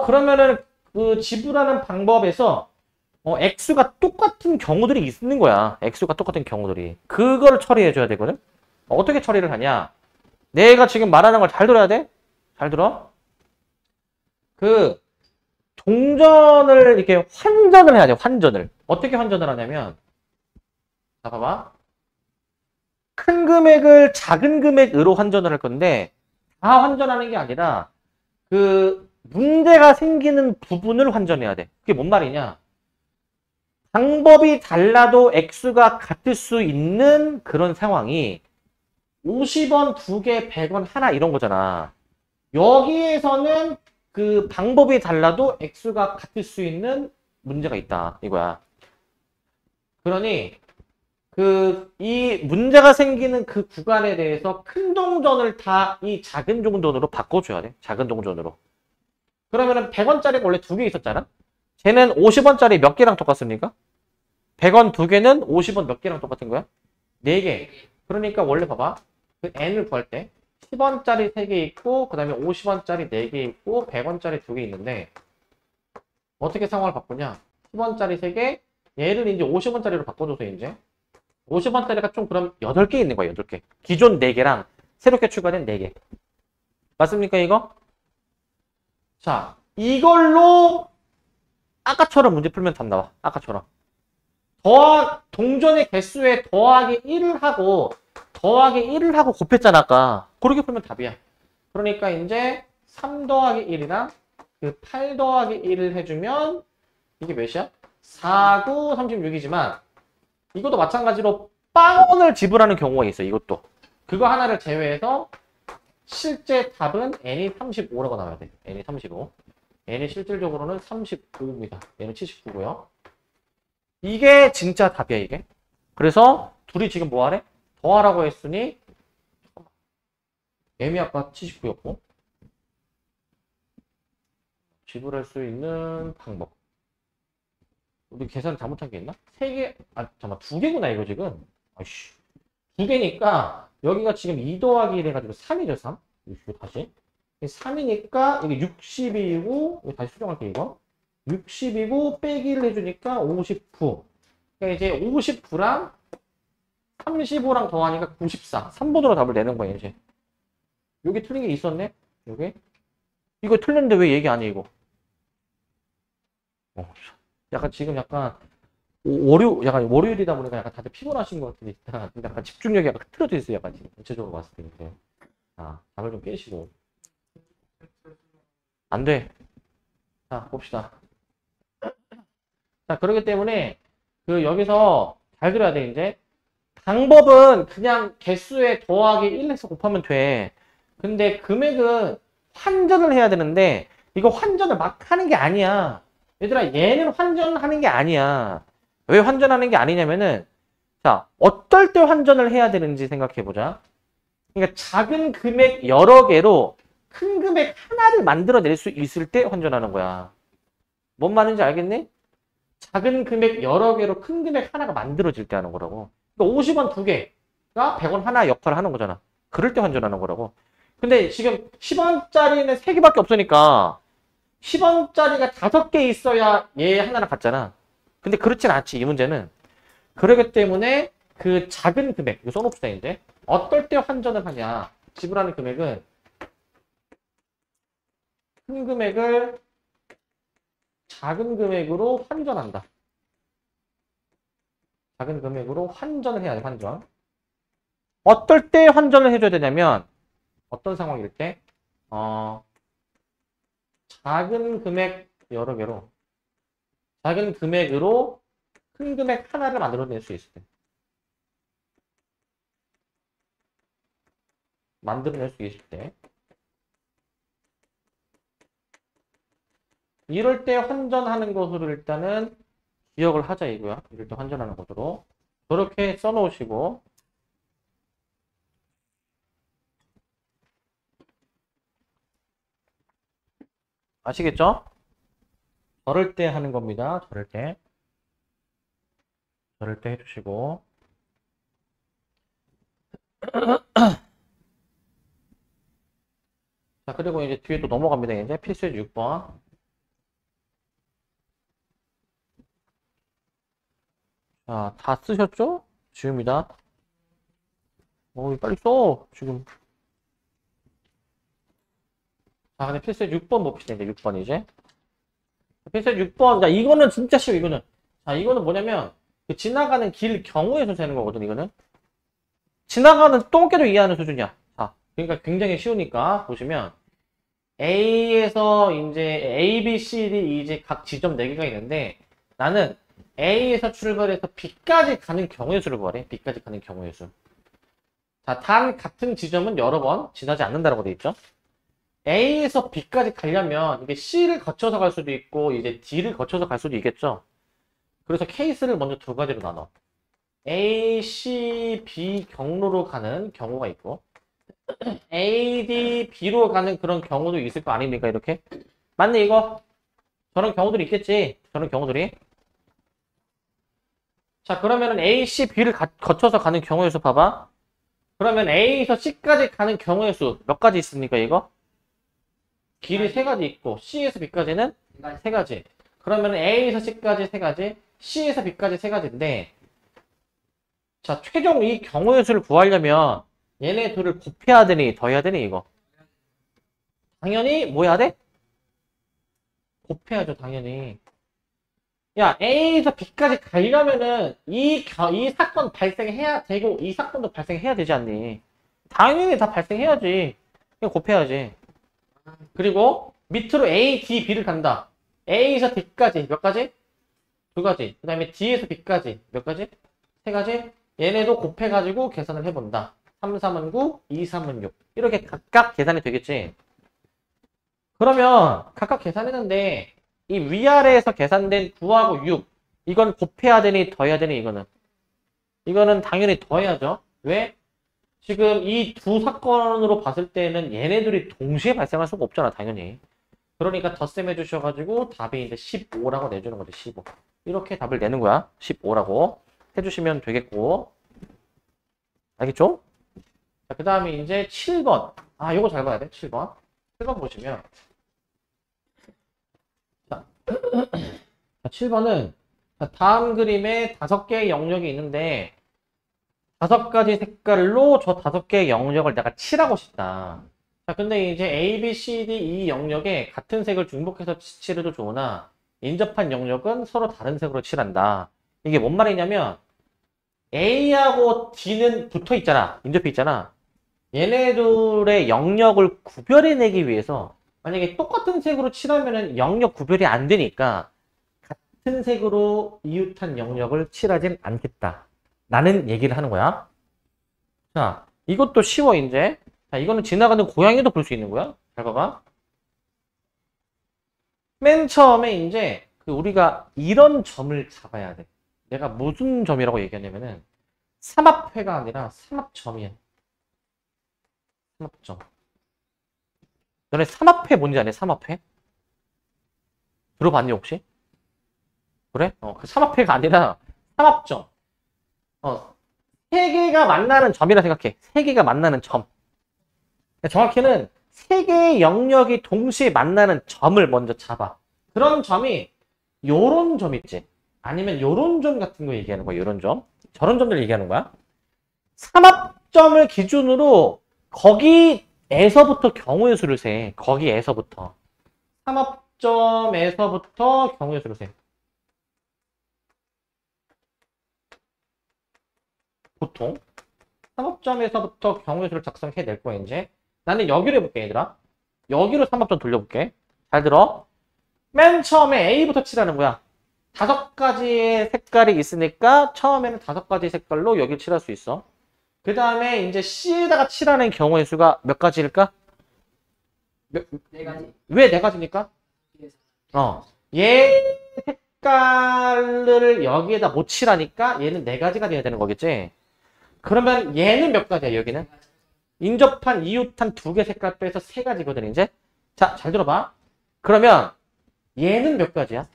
그러면은 그 지불하는 방법에서 액수가 똑같은 경우들이 있는 거야. 액수가 똑같은 경우들이. 그걸 처리해줘야 되거든. 어떻게 처리를 하냐. 내가 지금 말하는 걸 잘 들어야 돼. 잘 들어. 그 동전을 이렇게 환전을 해야 돼. 환전을. 어떻게 환전을 하냐면, 자 봐봐. 큰 금액을 작은 금액으로 환전을 할 건데 다 환전하는 게 아니라 그 문제가 생기는 부분을 환전해야 돼. 그게 뭔 말이냐. 방법이 달라도 액수가 같을 수 있는 그런 상황이 50원 2개, 100원 하나 이런 거잖아. 여기에서는 그 방법이 달라도 액수가 같을 수 있는 문제가 있다 이거야. 그러니 이 문제가 생기는 그 구간에 대해서 큰 동전을 다 이 작은 동전으로 바꿔줘야 돼. 작은 동전으로. 그러면은 100원짜리가 원래 2개 있었잖아. 쟤는 50원짜리 몇 개랑 똑같습니까? 100원 2개는 50원 몇 개랑 똑같은 거야? 4개. 그러니까 원래 봐봐. 그 n을 구할 때 10원짜리 3개 있고 그 다음에 50원짜리 4개 있고 100원짜리 2개 있는데 어떻게 상황을 바꾸냐? 10원짜리 3개, 얘를 이제 50원짜리로 바꿔줘서 이제 50원짜리가 총 그럼 8개 있는 거야, 8개. 기존 4개랑 새롭게 추가된 4개. 맞습니까, 이거? 자, 이걸로 아까처럼 문제 풀면 답 나와. 아까처럼. 동전의 개수에 더하기 1을 하고 곱했잖아, 아까. 그렇게 풀면 답이야. 그러니까 이제 3 더하기 1이랑 그 8 더하기 1을 해주면 이게 몇이야? 4, 9, 36이지만 이것도 마찬가지로 빵원을 지불하는 경우가 있어요. 이것도. 그거 하나를 제외해서 실제 답은 n이 35라고 나와야 돼. n이 35. n이 실질적으로는 39입니다. 얘는 79고요. 이게 진짜 답이야, 이게. 그래서 둘이 지금 뭐 하래? 더하라고 했으니 m이 아까 79였고 지불할 수 있는 방법. 우리 계산 잘못한 게 있나? 3개, 잠깐만, 2개구나, 이거 지금. 아이씨. 2개니까, 여기가 지금 2 더하기 1 해가지고 3이죠, 3? 이거 다시. 3이니까, 이게 60이고, 이거 다시 수정할게, 이거. 60이고, 빼기를 해주니까 59. 그러니까 이제 59랑 35랑 더하니까 94. 3번으로 답을 내는 거예요, 이제. 여기 틀린 게 있었네? 여기? 이거 틀렸는데 왜 얘기 안 해, 이거? 지금 약간 약간 월요일이다 보니까 약간 다들 피곤하신 것 같은데 약간 집중력이 약간 흐트러져 있어요. 약간 지금 전체적으로 봤을 때. 이제. 잠을 좀 깨시고. 안 돼. 자, 봅시다. 자, 그렇기 때문에 여기서 잘 들어야 돼, 이제. 방법은 그냥 개수에 더하기 1에서 곱하면 돼. 근데 금액은 환전을 해야 되는데 이거 환전을 막 하는 게 아니야. 얘들아, 얘는 환전하는 게 아니야. 왜 환전하는 게 아니냐면은, 자, 어떨 때 환전을 해야 되는지 생각해보자. 그러니까 작은 금액 여러 개로 큰 금액 하나를 만들어낼 수 있을 때 환전하는 거야. 뭔 말인지 알겠니? 작은 금액 여러 개로 큰 금액 하나가 만들어질 때 하는 거라고. 그러니까 50원 2개가 100원 하나 역할을 하는 거잖아. 그럴 때 환전하는 거라고. 근데 지금 10원짜리는 3개밖에 없으니까 10원짜리가 5개 있어야 얘 하나랑 같잖아. 근데 그렇진 않지, 이 문제는. 그렇기 때문에 그 작은 금액, 이거 써놓읍시다, 이제. 어떨 때 환전을 하냐. 지불하는 금액은 큰 금액을 작은 금액으로 환전한다. 작은 금액으로 환전을 해야 돼, 환전. 어떨 때 환전을 해줘야 되냐면, 어떤 상황일 때? 작은 금액 여러 개로 작은 금액으로 큰 금액 하나를 만들어낼 수 있을 때 이럴 때 환전하는 것으로 일단은 기억을 하자 이거야. 이럴 때 환전하는 것으로 그렇게 써놓으시고 아시겠죠? 저럴 때 하는 겁니다. 저럴 때 해주시고 자, 그리고 이제 뒤에 또 넘어갑니다. 이제 필수의 6번. 자, 다 쓰셨죠? 지금이다. 빨리 써. 지금. 자, 근데 필수의 6번 봅시다. 이제 6번 이제. 필수의 6번. 자, 이거는 진짜 쉬워, 이거는. 자, 이거는 뭐냐면, 지나가는 길 경우에서 세는 거거든, 이거는. 지나가는 똥개도 이해하는 수준이야. 자, 그러니까 굉장히 쉬우니까, 보시면. A에서 이제 A, B, C, D 이제 각 지점 4개가 있는데 나는 A에서 출발해서 B까지 가는 경우의 수를 구하래. B까지 가는 경우의 수. 자, 단 같은 지점은 여러 번 지나지 않는다라고 돼 있죠. A에서 B까지 가려면 이게 C를 거쳐서 갈 수도 있고 이제 D를 거쳐서 갈 수도 있겠죠. 그래서 케이스를 먼저 2가지로 나눠. A, C, B 경로로 가는 경우가 있고 A, D, B로 가는 그런 경우도 있을 거 아닙니까? 이렇게. 맞네, 이거? 저런 경우들이 있겠지? 저런 경우들이. 자, 그러면은 A, C, B를 거쳐서 가는 경우의 수 봐봐. 그러면 A에서 C까지 가는 경우의 수 몇 가지 있습니까, 이거? 길이 3가지 있고, C에서 B까지는 3가지. 그러면 A에서 C까지 3가지, C에서 B까지 3가지인데, 자, 최종 이 경우의 수를 구하려면 얘네 둘을 곱해야 되니 더해야 되니 이거? 당연히 뭐 해야 돼? 곱해야죠 당연히. 야, A에서 B까지 가려면은 이 사건 발생해야 되고 이 사건도 발생해야 되지 않니? 당연히 다 발생해야지. 그냥 곱해야지. 그리고 밑으로 A, D, B를 간다. A에서 D까지 몇 가지? 두 가지. 그 다음에 D에서 B까지 몇 가지? 세 가지. 얘네도 곱해가지고 계산을 해본다. 3, 3은 9, 2, 3은 6. 이렇게 각각 계산이 되겠지. 그러면 각각 계산했는데 이 위아래에서 계산된 9하고 6 이건 곱해야 되니 더해야 되니 이거는 당연히 더해야죠. 왜? 지금 이 두 사건으로 봤을 때는 얘네들이 동시에 발생할 수가 없잖아 당연히. 그러니까 덧셈 해주셔가지고 답이 이제 15라고 내주는 거죠. 15 이렇게 답을 내는 거야. 15라고 해주시면 되겠고 알겠죠? 자, 그 다음에 이제 7번 아 요거 잘 봐야 돼. 7번 보시면 자, 7번은 다음 그림에 5개의 영역이 있는데 5가지 색깔로 저 5개의 영역을 내가 칠하고 싶다. 자, 근데 이제 A, B, C, D, E 영역에 같은 색을 중복해서 칠해도 좋으나 인접한 영역은 서로 다른 색으로 칠한다. 이게 뭔 말이냐면 A하고 D는 붙어 있잖아. 인접해 있잖아. 얘네들의 영역을 구별해내기 위해서 만약에 똑같은 색으로 칠하면은 영역 구별이 안 되니까 같은 색으로 이웃한 영역을 칠하진 않겠다. 라는 얘기를 하는 거야. 자, 이것도 쉬워, 이제. 자, 이거는 지나가는 고양이도 볼 수 있는 거야. 잘 봐봐. 맨 처음에 이제 우리가 이런 점을 잡아야 돼. 내가 무슨 점이라고 얘기하냐면은 삼합회가 아니라 삼합점이야. 삼합점. 너네 삼합회 뭔지 아니? 삼합회? 들어봤니 혹시? 그래? 그 삼합회가 아니라 삼합점. 세 개가 만나는 점이라 생각해. 세 개가 만나는 점. 정확히는 세 개의 영역이 동시에 만나는 점을 먼저 잡아. 그런 점이 요런 점 있지. 아니면 요런 점 같은 거 얘기하는 거야. 요런 점. 저런 점들 얘기하는 거야. 삼합점을 기준으로 거기에서부터 경우의 수를 세. 거기에서부터. 삼합점에서부터 경우의 수를 세. 보통 삼합점에서부터 경우의 수를 작성해낼 거야. 이제 나는 여기로 해볼게 얘들아. 여기로 삼합점 돌려볼게. 잘 들어. 맨 처음에 A부터 칠하는 거야. 5가지의 색깔이 있으니까 처음에는 5가지 색깔로 여기를 칠할 수 있어. 그 다음에 이제 C에다가 칠하는 경우의 수가 몇 가지일까? 네 가지. 왜 4가지니까? 얘 색깔을 여기에다 못 칠하니까 얘는 4가지가 돼야 되는 거겠지? 그러면 얘는 몇 가지야, 여기는? 인접한, 이웃한 2개 색깔 빼서 3가지거든, 이제? 자, 잘 들어봐. 그러면 얘는 몇 가지야?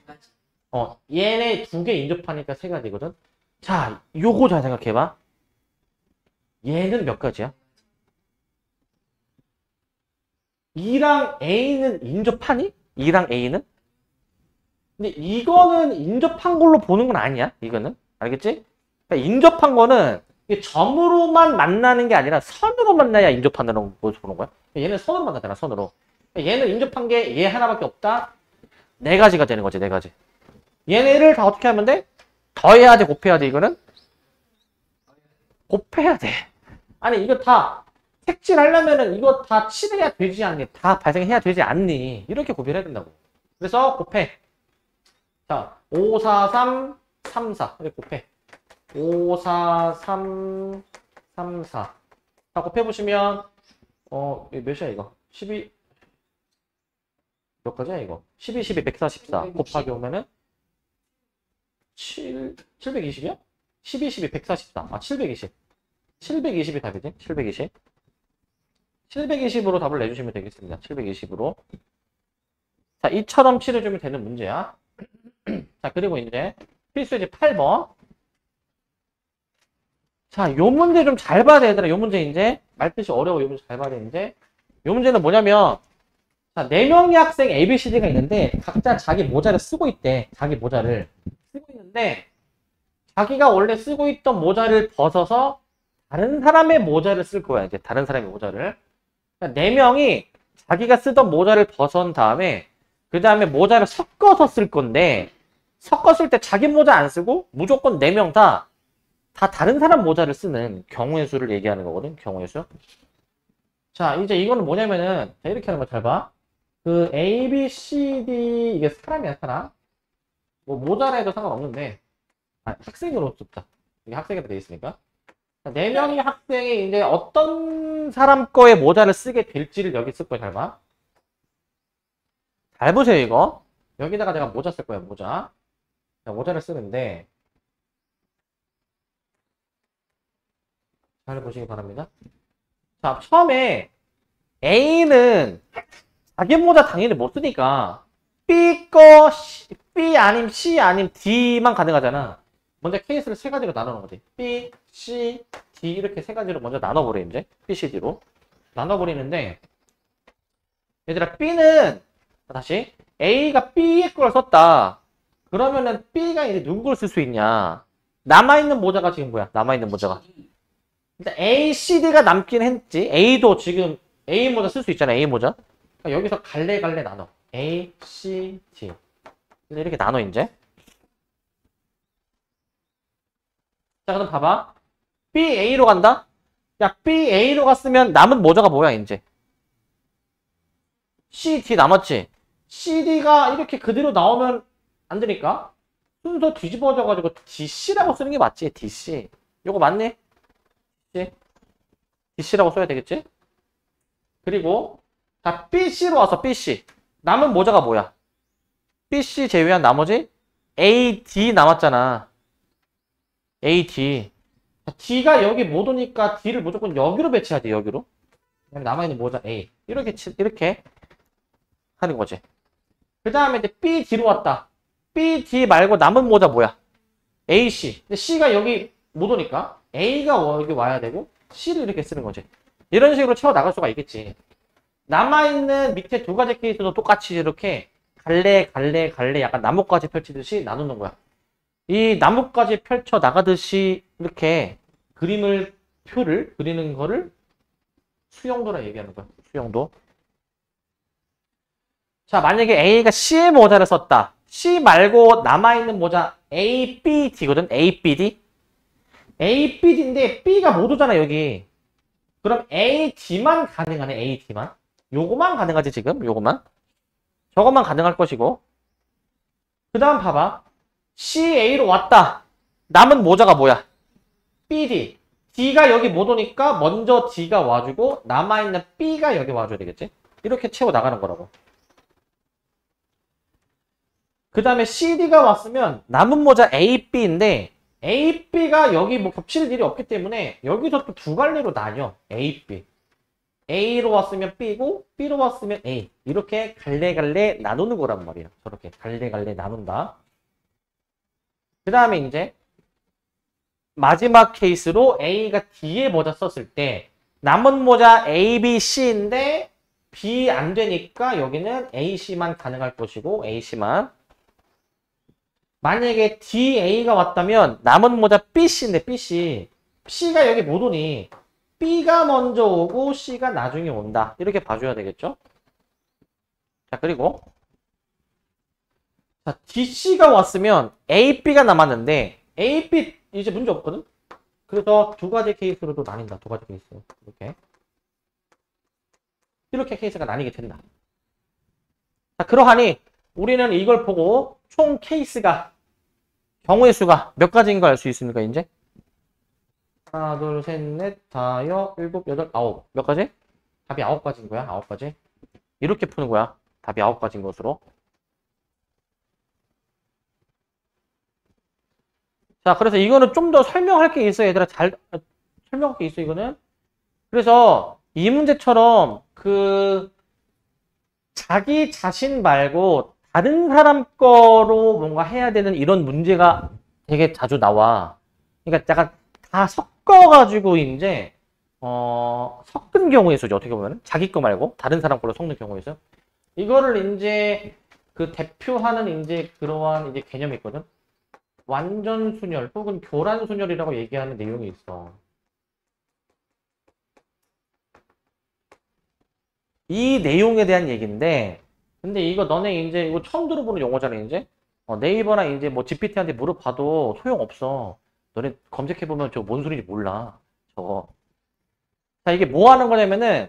얘네 2개 인접하니까 3가지거든? 자, 요거 잘 생각해봐. 얘는 몇 가지야? 2랑 A는 인접하니? 2랑 A는? 근데 이거는 인접한 걸로 보는 건 아니야, 이거는. 알겠지? 그러니까 인접한 거는 이게 점으로만 만나는 게 아니라 선으로 만나야 인접한다는 걸 보는 거야. 얘는 선으로 만나잖아, 선으로. 얘는 인접한 게 얘 하나밖에 없다? 4가지가 되는 거지, 4가지. 얘네를 다 어떻게 하면 돼? 더해야 돼, 곱해야 돼, 이거는? 곱해야 돼. 아니, 이거 다 색칠하려면은 이거 다 칠해야 되지 않니? 다 발생해야 되지 않니? 이렇게 구별해야 된다고. 그래서 곱해. 자, 5, 4, 3, 3, 4. 이렇게 곱해. 5, 4, 3, 3, 4. 자, 곱해보시면, 몇이야, 이거? 12, 몇 가지야, 이거? 12, 12, 144. 곱하기 오면은, 720이야? 12, 12, 144. 아, 720. 720이 답이지? 720. 720으로 답을 내주시면 되겠습니다. 720으로. 자, 이처럼 칠해주면 되는 문제야. 자, 그리고 이제 필수제 8번. 자, 요 문제 좀 잘 봐야 돼, 얘들아. 요 문제 이제 말뜻이 어려워. 요 문제 잘 봐야 돼, 이제. 요 문제는 뭐냐면, 자, 4명의 학생 ABCD가 있는데 각자 자기 모자를 쓰고 있대. 자기 모자를 쓰고 있는데 자기가 원래 쓰고 있던 모자를 벗어서 다른 사람의 모자를 쓸 거야. 이제 다른 사람의 모자를. 그러니까 4명이 자기가 쓰던 모자를 벗은 다음에 그 다음에 모자를 섞어서 쓸 건데 섞었을 때 자기 모자 안 쓰고 무조건 4명 다 다른 사람 모자를 쓰는 경우의 수를 얘기하는 거거든. 경우의 수. 자, 이제 이거는 뭐냐면은, 자, 이렇게 하는 거 잘 봐. 그 A, B, C, D, 이게 사람이야, 사람. 뭐 모자라 해도 상관없는데, 학생으로 줬다. 이게 학생이라 돼 있으니까. 자, 4명의 학생이 이제 어떤 사람 거에 모자를 쓰게 될지를 여기 쓸 거야, 잘 봐. 잘 보세요, 이거. 여기다가 내가 모자 쓸 거야, 모자. 자, 모자를 쓰는데, 잘 보시기 바랍니다. 자, 처음에 A는 자기 모자 당연히 못 쓰니까 B 거 B 아님 C 아님 D만 가능하잖아. 먼저 케이스를 3가지로 나누는 거지. B, C, D 이렇게 3가지로 먼저 나눠버려 이제. B, C, D로 나눠버리는데 얘들아 B는 다시 A가 B의 걸 썼다. 그러면은 B가 이제 누구 걸 쓸 수 있냐? 남아있는 모자가 지금 뭐야? 남아있는 모자가 일단 A, C, D가 남긴 했지. A도 지금 A 모자 쓸 수 있잖아. A 모자. 그러니까 여기서 갈래 나눠. A, C, D. 이렇게 나눠 이제. 자, 그럼 봐봐. B, A로 간다. 야, B, A로 갔으면 남은 모자가 뭐야 이제. C, D 남았지. C, D가 이렇게 그대로 나오면 안 되니까 순서 뒤집어져가지고 DC라고 쓰는 게 맞지. DC. 요거 맞네? DC라고 써야 되겠지? 그리고 자 BC로 와서 BC 남은 모자가 뭐야? BC 제외한 나머지 AD 남았잖아. AD D가 여기 못 오니까 D를 무조건 여기로 배치해야 돼. 여기로 남아있는 모자 A 이렇게 하는 거지. 그 다음에 이제 BD로 왔다. BD 말고 남은 모자 뭐야? AC 근데 C가 여기 못 오니까 A가 여기 와야 되고 C를 이렇게 쓰는 거지. 이런 식으로 채워 나갈 수가 있겠지. 남아있는 밑에 2가지 케이스도 똑같이 이렇게 갈래 약간 나뭇가지 펼치듯이 나누는 거야. 이 나뭇가지 펼쳐 나가듯이 이렇게 표를 그리는 거를 수용도라 얘기하는 거야. 수용도. 자, 만약에 A가 C의 모자를 썼다. C 말고 남아있는 모자 A, B, D거든. A, B, D. A, B, D인데 B가 못 오잖아 여기. 그럼 A, D만 가능하네. A, D만. 요거만 가능하지 지금. 요거만. 저것만 가능할 것이고. 그 다음 봐봐. C, A로 왔다. 남은 모자가 뭐야? B, D. D가 여기 못 오니까 먼저 D가 와주고 남아있는 B가 여기 와줘야 되겠지? 이렇게 채워 나가는 거라고. 그 다음에 CD가 왔으면 남은 모자 A, B인데 A, B가 여기 뭐 겹칠 일이 없기 때문에 여기서 또 2갈래로 나뉘어. A, B. A로 왔으면 B고 B로 왔으면 A. 이렇게 갈래 나누는 거란 말이야. 저렇게 갈래 나눈다. 그 다음에 이제 마지막 케이스로 A가 D에 모자 썼을 때 남은 모자 A, B, C인데 B 안 되니까 여기는 A, C만 가능할 것이고 A, C만. 만약에 DA가 왔다면 남은 모자 BC인데 BC. C가 여기 못 오니 B가 먼저 오고 C가 나중에 온다. 이렇게 봐줘야 되겠죠? 자, 그리고 자, DC가 왔으면 A, B가 남았는데 A, B 이제 문제 없거든? 그래서 2가지 케이스로도 나뉜다. 2가지 케이스. 이렇게 케이스가 나뉘게 된다. 자, 그러하니 우리는 이걸 보고 총 케이스가 경우의 수가 몇 가지인 걸 알 수 있습니까, 이제? 하나, 둘, 셋, 넷, 다섯, 일곱, 여덟, 아홉. 몇 가지? 답이 9가지인 거야, 9가지. 이렇게 푸는 거야. 답이 9가지인 것으로. 자, 그래서 이거는 좀 더 설명할 게 있어, 얘들아. 설명할 게 있어, 이거는. 그래서 이 문제처럼 자기 자신 말고 다른 사람 거로 뭔가 해야 되는 이런 문제가 되게 자주 나와. 그러니까 약간 다 섞어가지고 이제 섞은 경우의 수죠. 어떻게 보면 자기 거 말고 다른 사람 걸로 섞는 경우의 수. 이거를 이제 대표하는 이제 그러한 이제 개념이 있거든. 완전 순열 혹은 교란 순열이라고 얘기하는 내용이 있어. 이 내용에 대한 얘기인데. 근데 이거 너네 이제 이거 처음 들어보는 용어잖아, 이제. 네이버나 이제 뭐 GPT한테 물어봐도 소용없어. 너네 검색해보면 저거 뭔 소리인지 몰라. 저거. 자, 이게 뭐 하는 거냐면은,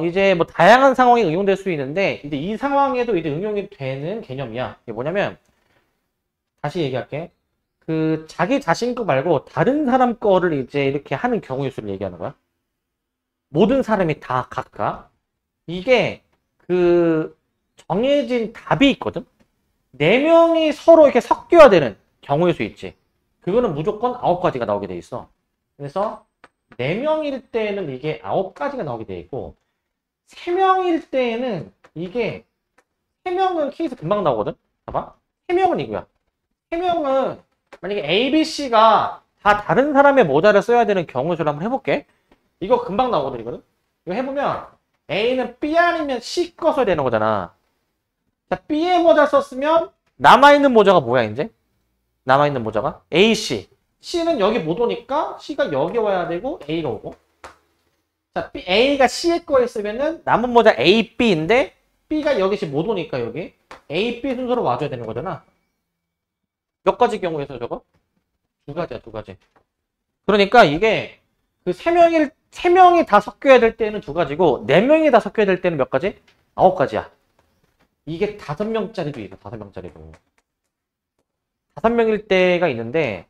이제 뭐 다양한 상황에 응용될 수 있는데, 이제 이 상황에도 이제 응용이 되는 개념이야. 이게 뭐냐면, 다시 얘기할게. 그, 자기 자신 거 말고 다른 사람 거를 이제 이렇게 하는 경우의 수를 얘기하는 거야. 모든 사람이 다 각각. 이게, 그, 정해진 답이 있거든? 네 명이 서로 이렇게 섞여야 되는 경우의 수 있지. 그거는 무조건 9가지가 나오게 돼 있어. 그래서, 4명일 때는 이게 9가지가 나오게 돼 있고, 3명일 때에는 이게 3명은 케이스 금방 나오거든? 봐봐. 3명은 이거야. 3명은 만약에 A, B, C가 다 다른 사람의 모자를 써야 되는 경우 수를 한번 해볼게. 이거 금방 나오거든, 이거는. 이거 해보면 A는 B 아니면 C 거 써야 되는 거잖아. 자, B의 모자 썼으면 남아있는 모자가 뭐야, 이제? 남아있는 모자가? A, C. C는 여기 못 오니까 C가 여기 와야 되고 A가 오고. 자, B, A가 C의 거에 쓰면은 남은 모자 A, B인데 B가 여기 못 오니까 여기 A, B 순서로 와줘야 되는 거잖아. 몇 가지 경우에서 저거? 2가지야, 2가지. 그러니까 이게 그 3명이 다 섞여야 될 때는 2가지고 4명이 다 섞여야 될 때는 몇 가지? 9가지야. 이게 5명짜리도 있어, 5명짜리도. 5명일 때가 있는데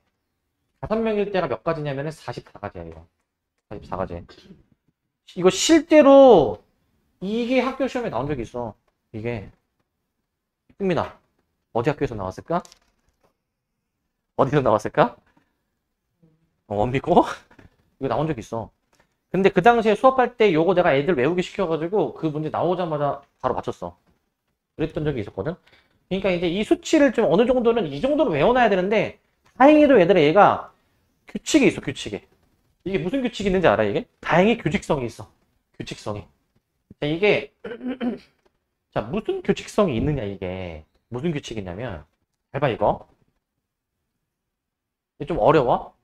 5명일 때가 몇 가지냐면은 44가지야, 이거. 44가지. 이거 실제로 이게 학교 시험에 나온 적이 있어. 이게. 흥민아, 어디 학교에서 나왔을까? 어디서 나왔을까? 원미고? 이거 나온 적 있어. 근데 그 당시에 수업할 때 요거 내가 애들 외우기 시켜가지고 그 문제 나오자마자 바로 맞췄어. 그랬던 적이 있었거든. 그러니까 이제 이 수치를 좀 어느 정도는 이 정도로 외워놔야 되는데 다행히도 얘들아 얘가 규칙이 있어, 규칙이. 이게 무슨 규칙이 있는지 알아, 이게? 다행히 규칙성이 있어. 규칙성이. 자, 이게 자, 무슨 규칙성이 있느냐, 이게. 무슨 규칙이 있냐면 잘 봐, 이거. 이게 좀 어려워.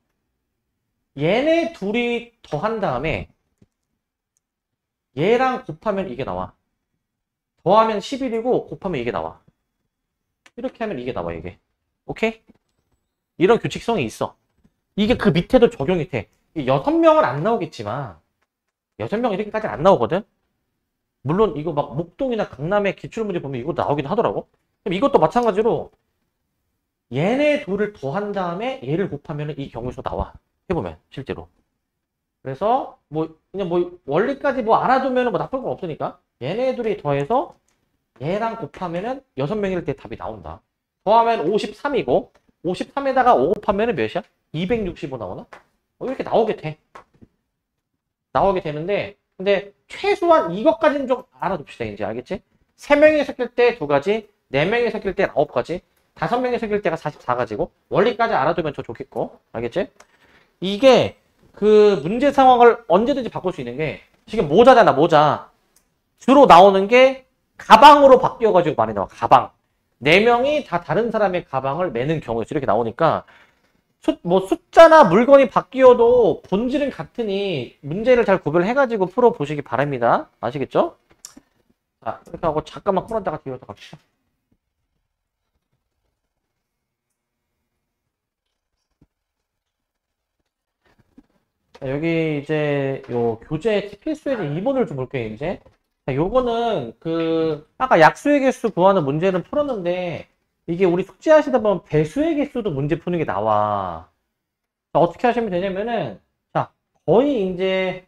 얘네 둘이 더한 다음에 얘랑 곱하면 이게 나와. 더하면 11이고 곱하면 이게 나와. 이렇게 하면 이게 나와, 이게. 오케이? 이런 규칙성이 있어. 이게 그 밑에도 적용이 돼. 6명은 안 나오겠지만 6명 이렇게까지 안 나오거든? 물론 이거 막 목동이나 강남의 기출문제 보면 이거 나오긴 하더라고. 그럼 이것도 마찬가지로 얘네 둘을 더한 다음에 얘를 곱하면 이 경우에서 나와. 해보면 실제로. 그래서 뭐 그냥 뭐 원리까지 뭐 알아두면 뭐 나쁠 건 없으니까 얘네 둘이 더해서 얘랑 곱하면은 6명일 때 답이 나온다. 더하면 53이고 53에다가 5 곱하면은 몇이야? 265 나오나? 이렇게 나오게 돼. 나오게 되는데 근데 최소한 이것까지는 좀 알아둡시다. 이제 알겠지? 3명이 섞일 때 2가지, 4명이 섞일 때 9가지, 5명이 섞일 때가 44가지고 원리까지 알아두면 더 좋겠고. 알겠지? 이게 그 문제 상황을 언제든지 바꿀 수 있는 게 지금 모자잖아, 모자. 주로 나오는 게 가방으로 바뀌어가지고 많이 나와. 가방. 4명이 다 다른 사람의 가방을 매는 경우에 이렇게 나오니까 뭐 숫자나 물건이 바뀌어도 본질은 같으니 문제를 잘 구별해가지고 풀어보시기 바랍니다. 아시겠죠? 자, 이렇게 하고 잠깐만 풀었다가 뒤로 갑시다. 자, 여기 이제 요 교재 필수의 2번을 좀 볼게요, 이제. 자, 요거는 그 아까 약수의 개수 구하는 문제는 풀었는데 이게 우리 숙제하시다 보면 배수의 개수도 문제 푸는 게 나와. 자, 어떻게 하시면 되냐면은 자, 거의 이제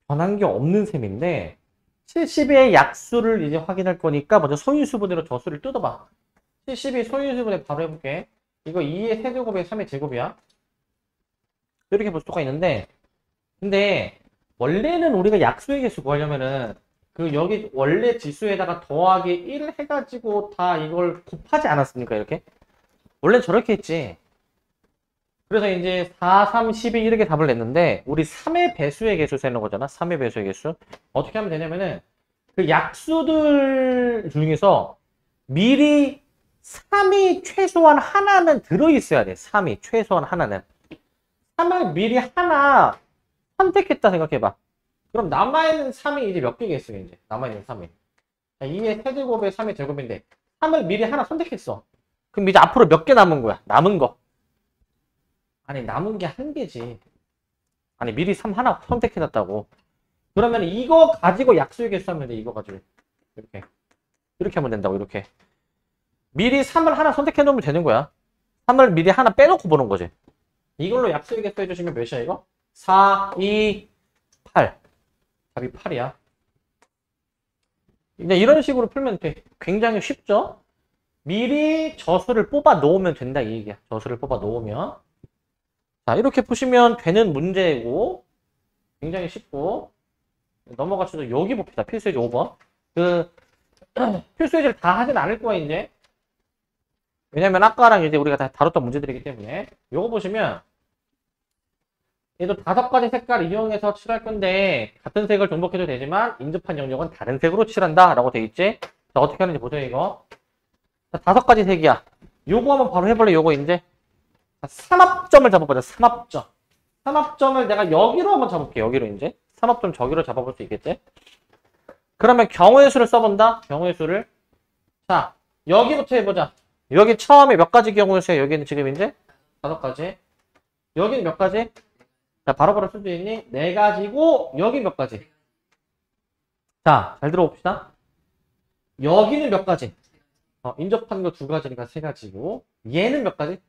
변한 게 없는 셈인데 70의 약수를 이제 확인할 거니까 먼저 소인수분해로 저 수를 뜯어봐. 70이 소인수분해 바로 해볼게. 이거 2의 세제곱에 3의 제곱이야. 이렇게 볼 수가 있는데 근데 원래는 우리가 약수의 개수 구하려면은 그 여기 원래 지수에다가 더하기 1 해가지고 다 이걸 곱하지 않았습니까? 이렇게 원래 저렇게 했지. 그래서 이제 4, 3, 12 이렇게 답을 냈는데 우리 3의 배수의 개수 세는 거잖아. 3의 배수의 개수. 어떻게 하면 되냐면은 그 약수들 중에서 미리 3이 최소한 하나는 들어있어야 돼. 3이 최소한 하나는. 3을 미리 하나 선택했다 생각해봐. 그럼 남아있는 3이 이제 몇 개겠어요, 이제. 남아있는 3이. 2의 세제곱에 3의 제곱인데 3을 미리 하나 선택했어. 그럼 이제 앞으로 몇 개 남은 거야? 남은 거. 아니, 남은 게 한 개지. 아니, 미리 3 하나 선택해놨다고. 그러면 이거 가지고 약수의 개수 하면 돼. 이거 가지고. 이렇게. 이렇게 하면 된다고, 이렇게. 미리 3을 하나 선택해 놓으면 되는 거야. 3을 미리 하나 빼놓고 보는 거지. 이걸로 약수의 개수 해주시면 몇이야, 이거? 4, 2, 8. 답이 8이야. 이제 이런 식으로 풀면 돼. 굉장히 쉽죠? 미리 저수를 뽑아 놓으면 된다, 이 얘기야. 저수를 뽑아 놓으면. 자, 이렇게 푸시면 되는 문제고, 굉장히 쉽고, 넘어가셔서 여기 봅시다. 필수예제 5번. 필수예제를 다 하진 않을 거야, 이제. 왜냐면 아까랑 이제 우리가 다 다뤘던 문제들이기 때문에. 요거 보시면, 얘도 5가지 색깔 이용해서 칠할 건데, 같은 색을 중복해도 되지만, 인접한 영역은 다른 색으로 칠한다. 라고 돼 있지? 자, 어떻게 하는지 보세요, 이거. 자, 5가지 색이야. 요거 한번 바로 해볼래, 요거 이제. 자, 삼합점을 잡아보자, 삼합점. 삼합점을 내가 여기로 한번 잡을게, 여기로 이제. 삼합점 저기로 잡아볼 수 있겠지? 그러면 경우의 수를 써본다, 경우의 수를. 자, 여기부터 해보자. 여기 처음에 몇 가지 경우의 수야, 여기는 지금 이제? 5가지. 여기는 몇 가지? 자, 바로바로 쓸 수 있니? 4가지고, 여기 몇 가지? 자, 잘 들어봅시다. 여기는 몇 가지? 인접한 거 2가지니까 3가지고, 얘는 몇 가지?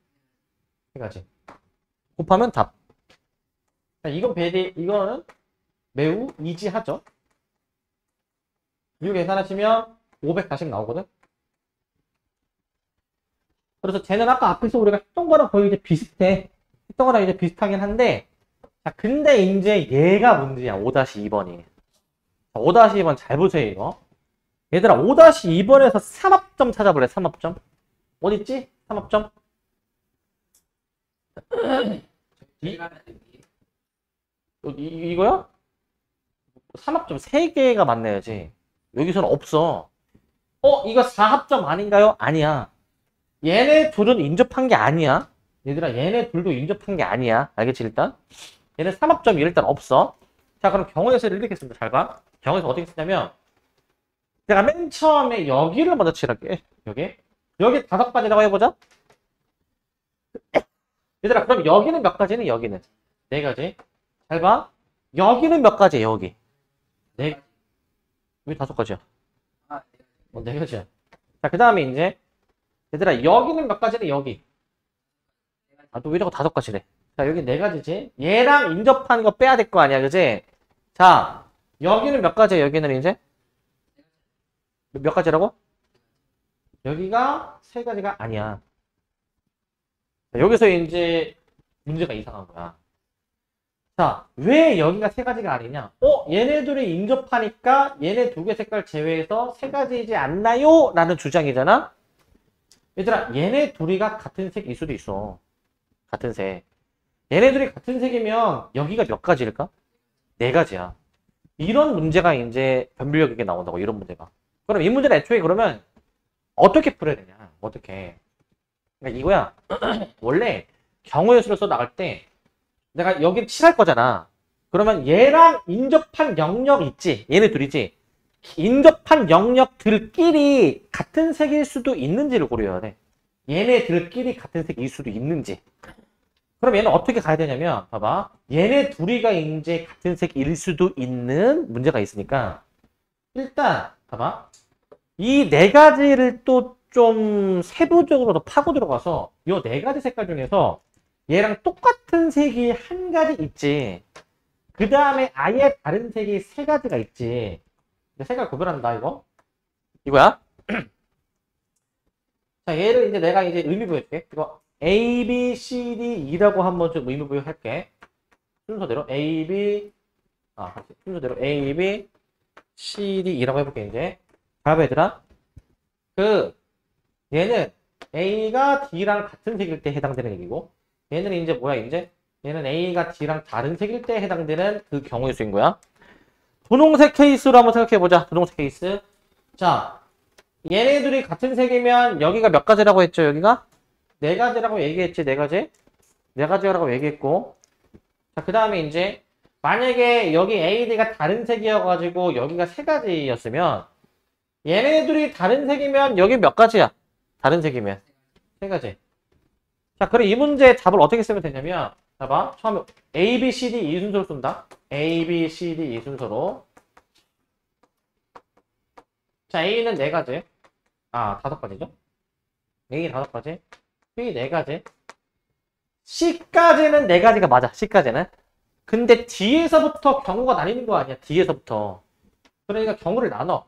3가지. 곱하면 답. 자, 이거는 매우 이지하죠? 이거 계산하시면 540 나오거든? 그래서 쟤는 아까 앞에서 우리가 했던 거랑 거의 이제 비슷해. 했던 거랑 이제 비슷하긴 한데, 자, 근데 이제 얘가 문제야, 5-2번이. 5-2번 잘 보세요, 이거. 얘들아, 5-2번에서 삼합점 찾아볼래, 삼합점. 어딨지? 삼합점. 이거야? 삼합점 3개가 만나야지. 여기서는 없어. 이거 4합점 아닌가요? 아니야. 얘네 둘은 인접한 게 아니야. 얘들아, 얘네 둘도 인접한 게 아니야. 알겠지, 일단? 얘는 삼합점이 일단 없어. 자, 그럼 경우의 수를 이렇게 씁니다. 잘 봐. 경우의 수 어떻게 쓰냐면, 내가 맨 처음에 여기를 먼저 칠할게. 여기 5가지라고 해보자. 얘들아, 그럼 여기는 몇 가지는? 여기는 4가지. 잘 봐. 여기는 몇 가지야, 여기? 왜 5가지야? 4가지야. 자, 그 다음에 이제, 얘들아, 여기는 몇 가지는? 여기. 또 왜 자꾸 5가지래? 자, 여기 4가지지. 얘랑 인접한 거 빼야 될 거 아니야, 그지? 자, 여기는 몇 가지야, 여기는 이제? 몇 가지라고? 여기가 3가지가 아니야. 자, 여기서 이제 문제가 이상한 거야. 자, 왜 여기가 3가지가 아니냐? 얘네들이 인접하니까 얘네 2개 색깔 제외해서 3가지이지 않나요? 라는 주장이잖아? 얘들아, 얘네 둘이가 같은 색일 수도 있어. 같은 색. 얘네들이 같은 색이면 여기가 몇 가지일까? 4가지야. 이런 문제가 이제 변별력에게 나온다고, 이런 문제가. 그럼 이 문제는 애초에 그러면 어떻게 풀어야 되냐? 어떻게? 그러니까 이거야. 원래 경우의 수를 써 나갈 때 내가 여기 칠할 거잖아. 그러면 얘랑 인접한 영역 있지? 얘네 둘이지? 인접한 영역들끼리 같은 색일 수도 있는지를 고려해야 돼. 얘네들끼리 같은 색일 수도 있는지. 그럼 얘는 어떻게 가야 되냐면, 봐봐. 얘네 둘이가 이제 같은 색일 수도 있는 문제가 있으니까, 일단, 봐봐. 이 4가지를 또 좀 세부적으로 더 파고 들어가서, 이 4가지 색깔 중에서 얘랑 똑같은 색이 1가지 있지. 그 다음에 아예 다른 색이 3가지가 있지. 색깔 구별한다, 이거. 이거야. 자, 얘를 이제 내가 이제 의미 보여줄게. 이거 A, B, C, D, E라고 한번 좀 의미 부여할게. 순서대로 순서대로 A, B, C, D, E라고 해볼게, 이제. 봐봐, 얘들아. 얘는 A가 D랑 같은 색일 때 해당되는 얘기고, 얘는 이제 뭐야, 이제? 얘는 A가 D랑 다른 색일 때 해당되는 그 경우의 수인 거야. 분홍색 케이스로 한번 생각해보자. 분홍색 케이스. 자, 얘네들이 같은 색이면 여기가 몇 가지라고 했죠, 여기가? 4가지라고 얘기했지, 4가지? 4가지라고 얘기했고. 자, 그 다음에 이제, 만약에 여기 A, D가 다른 색이어가지고 여기가 3가지였으면, 얘네들이 다른 색이면 여기 몇 가지야? 다른 색이면 세 가지. 자, 그럼 이 문제의 답을 어떻게 쓰면 되냐면, 자, 봐. 처음에 A, B, C, D 이 순서로 쓴다. A, B, C, D 이 순서로. 자, A는 네 가지. 아, 다섯 가지죠? A 다섯 가지. B 네 가지. C까지는 네 가지가 맞아. C까지는. 근데 D에서부터 경우가 나뉘는 거 아니야. D에서부터. 그러니까 경우를 나눠.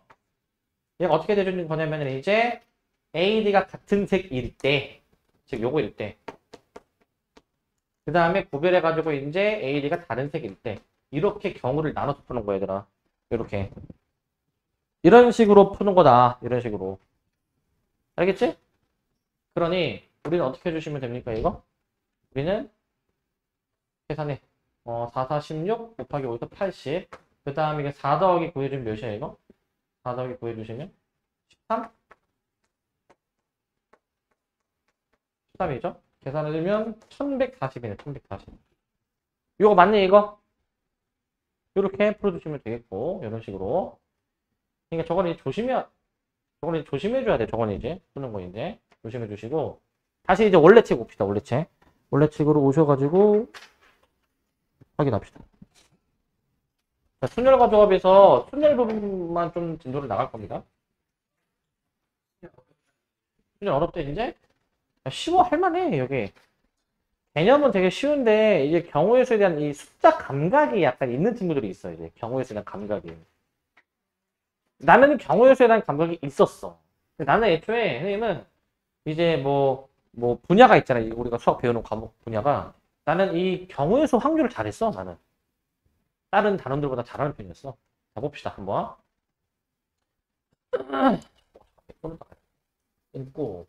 얘가 어떻게 돼주는 거냐면 이제 A, D가 같은 색일 때, 즉 요거일 때. 그 다음에 구별해가지고 이제 A, D가 다른 색일 때. 이렇게 경우를 나눠서 푸는 거야, 얘들아. 이렇게. 이런 식으로 푸는 거다. 이런 식으로. 알겠지? 그러니 우리는 어떻게 해주시면 됩니까, 이거? 우리는 계산해. 4, 4, 16 곱하기 5에서 80. 그 다음에 이게 4 더하기 9 해주면 몇이야, 이거? 4 더하기 9 해주시면 13? 13이죠? 계산을 해주면 1140이네, 1140. 이거 맞니, 이거? 이렇게 풀어주시면 되겠고, 이런 식으로. 그러니까 저거는 이제 조심해줘야 돼, 저거는 이제. 푸는 거 이제. 조심해주시고. 다시 이제 원래책 봅시다, 원래책. 원래책으로 오셔가지고, 확인합시다. 자, 순열과 조합에서 순열 부분만 좀 진도를 나갈 겁니다. 순열 어렵대, 이제? 쉬워, 할만해, 여기. 개념은 되게 쉬운데, 이제 경우의 수에 대한 이 숫자 감각이 약간 있는 친구들이 있어, 이제. 경우의 수에 대한 감각이. 나는 경우의 수에 대한 감각이 있었어. 근데 나는 애초에, 선생님은 이제 뭐 분야가 있잖아요. 우리가 수학 배우는 과목 분야가. 나는 이 경우의 수 확률을 잘했어, 나는. 다른 단원들보다 잘하는 편이었어. 자, 봅시다, 한번. 읽고.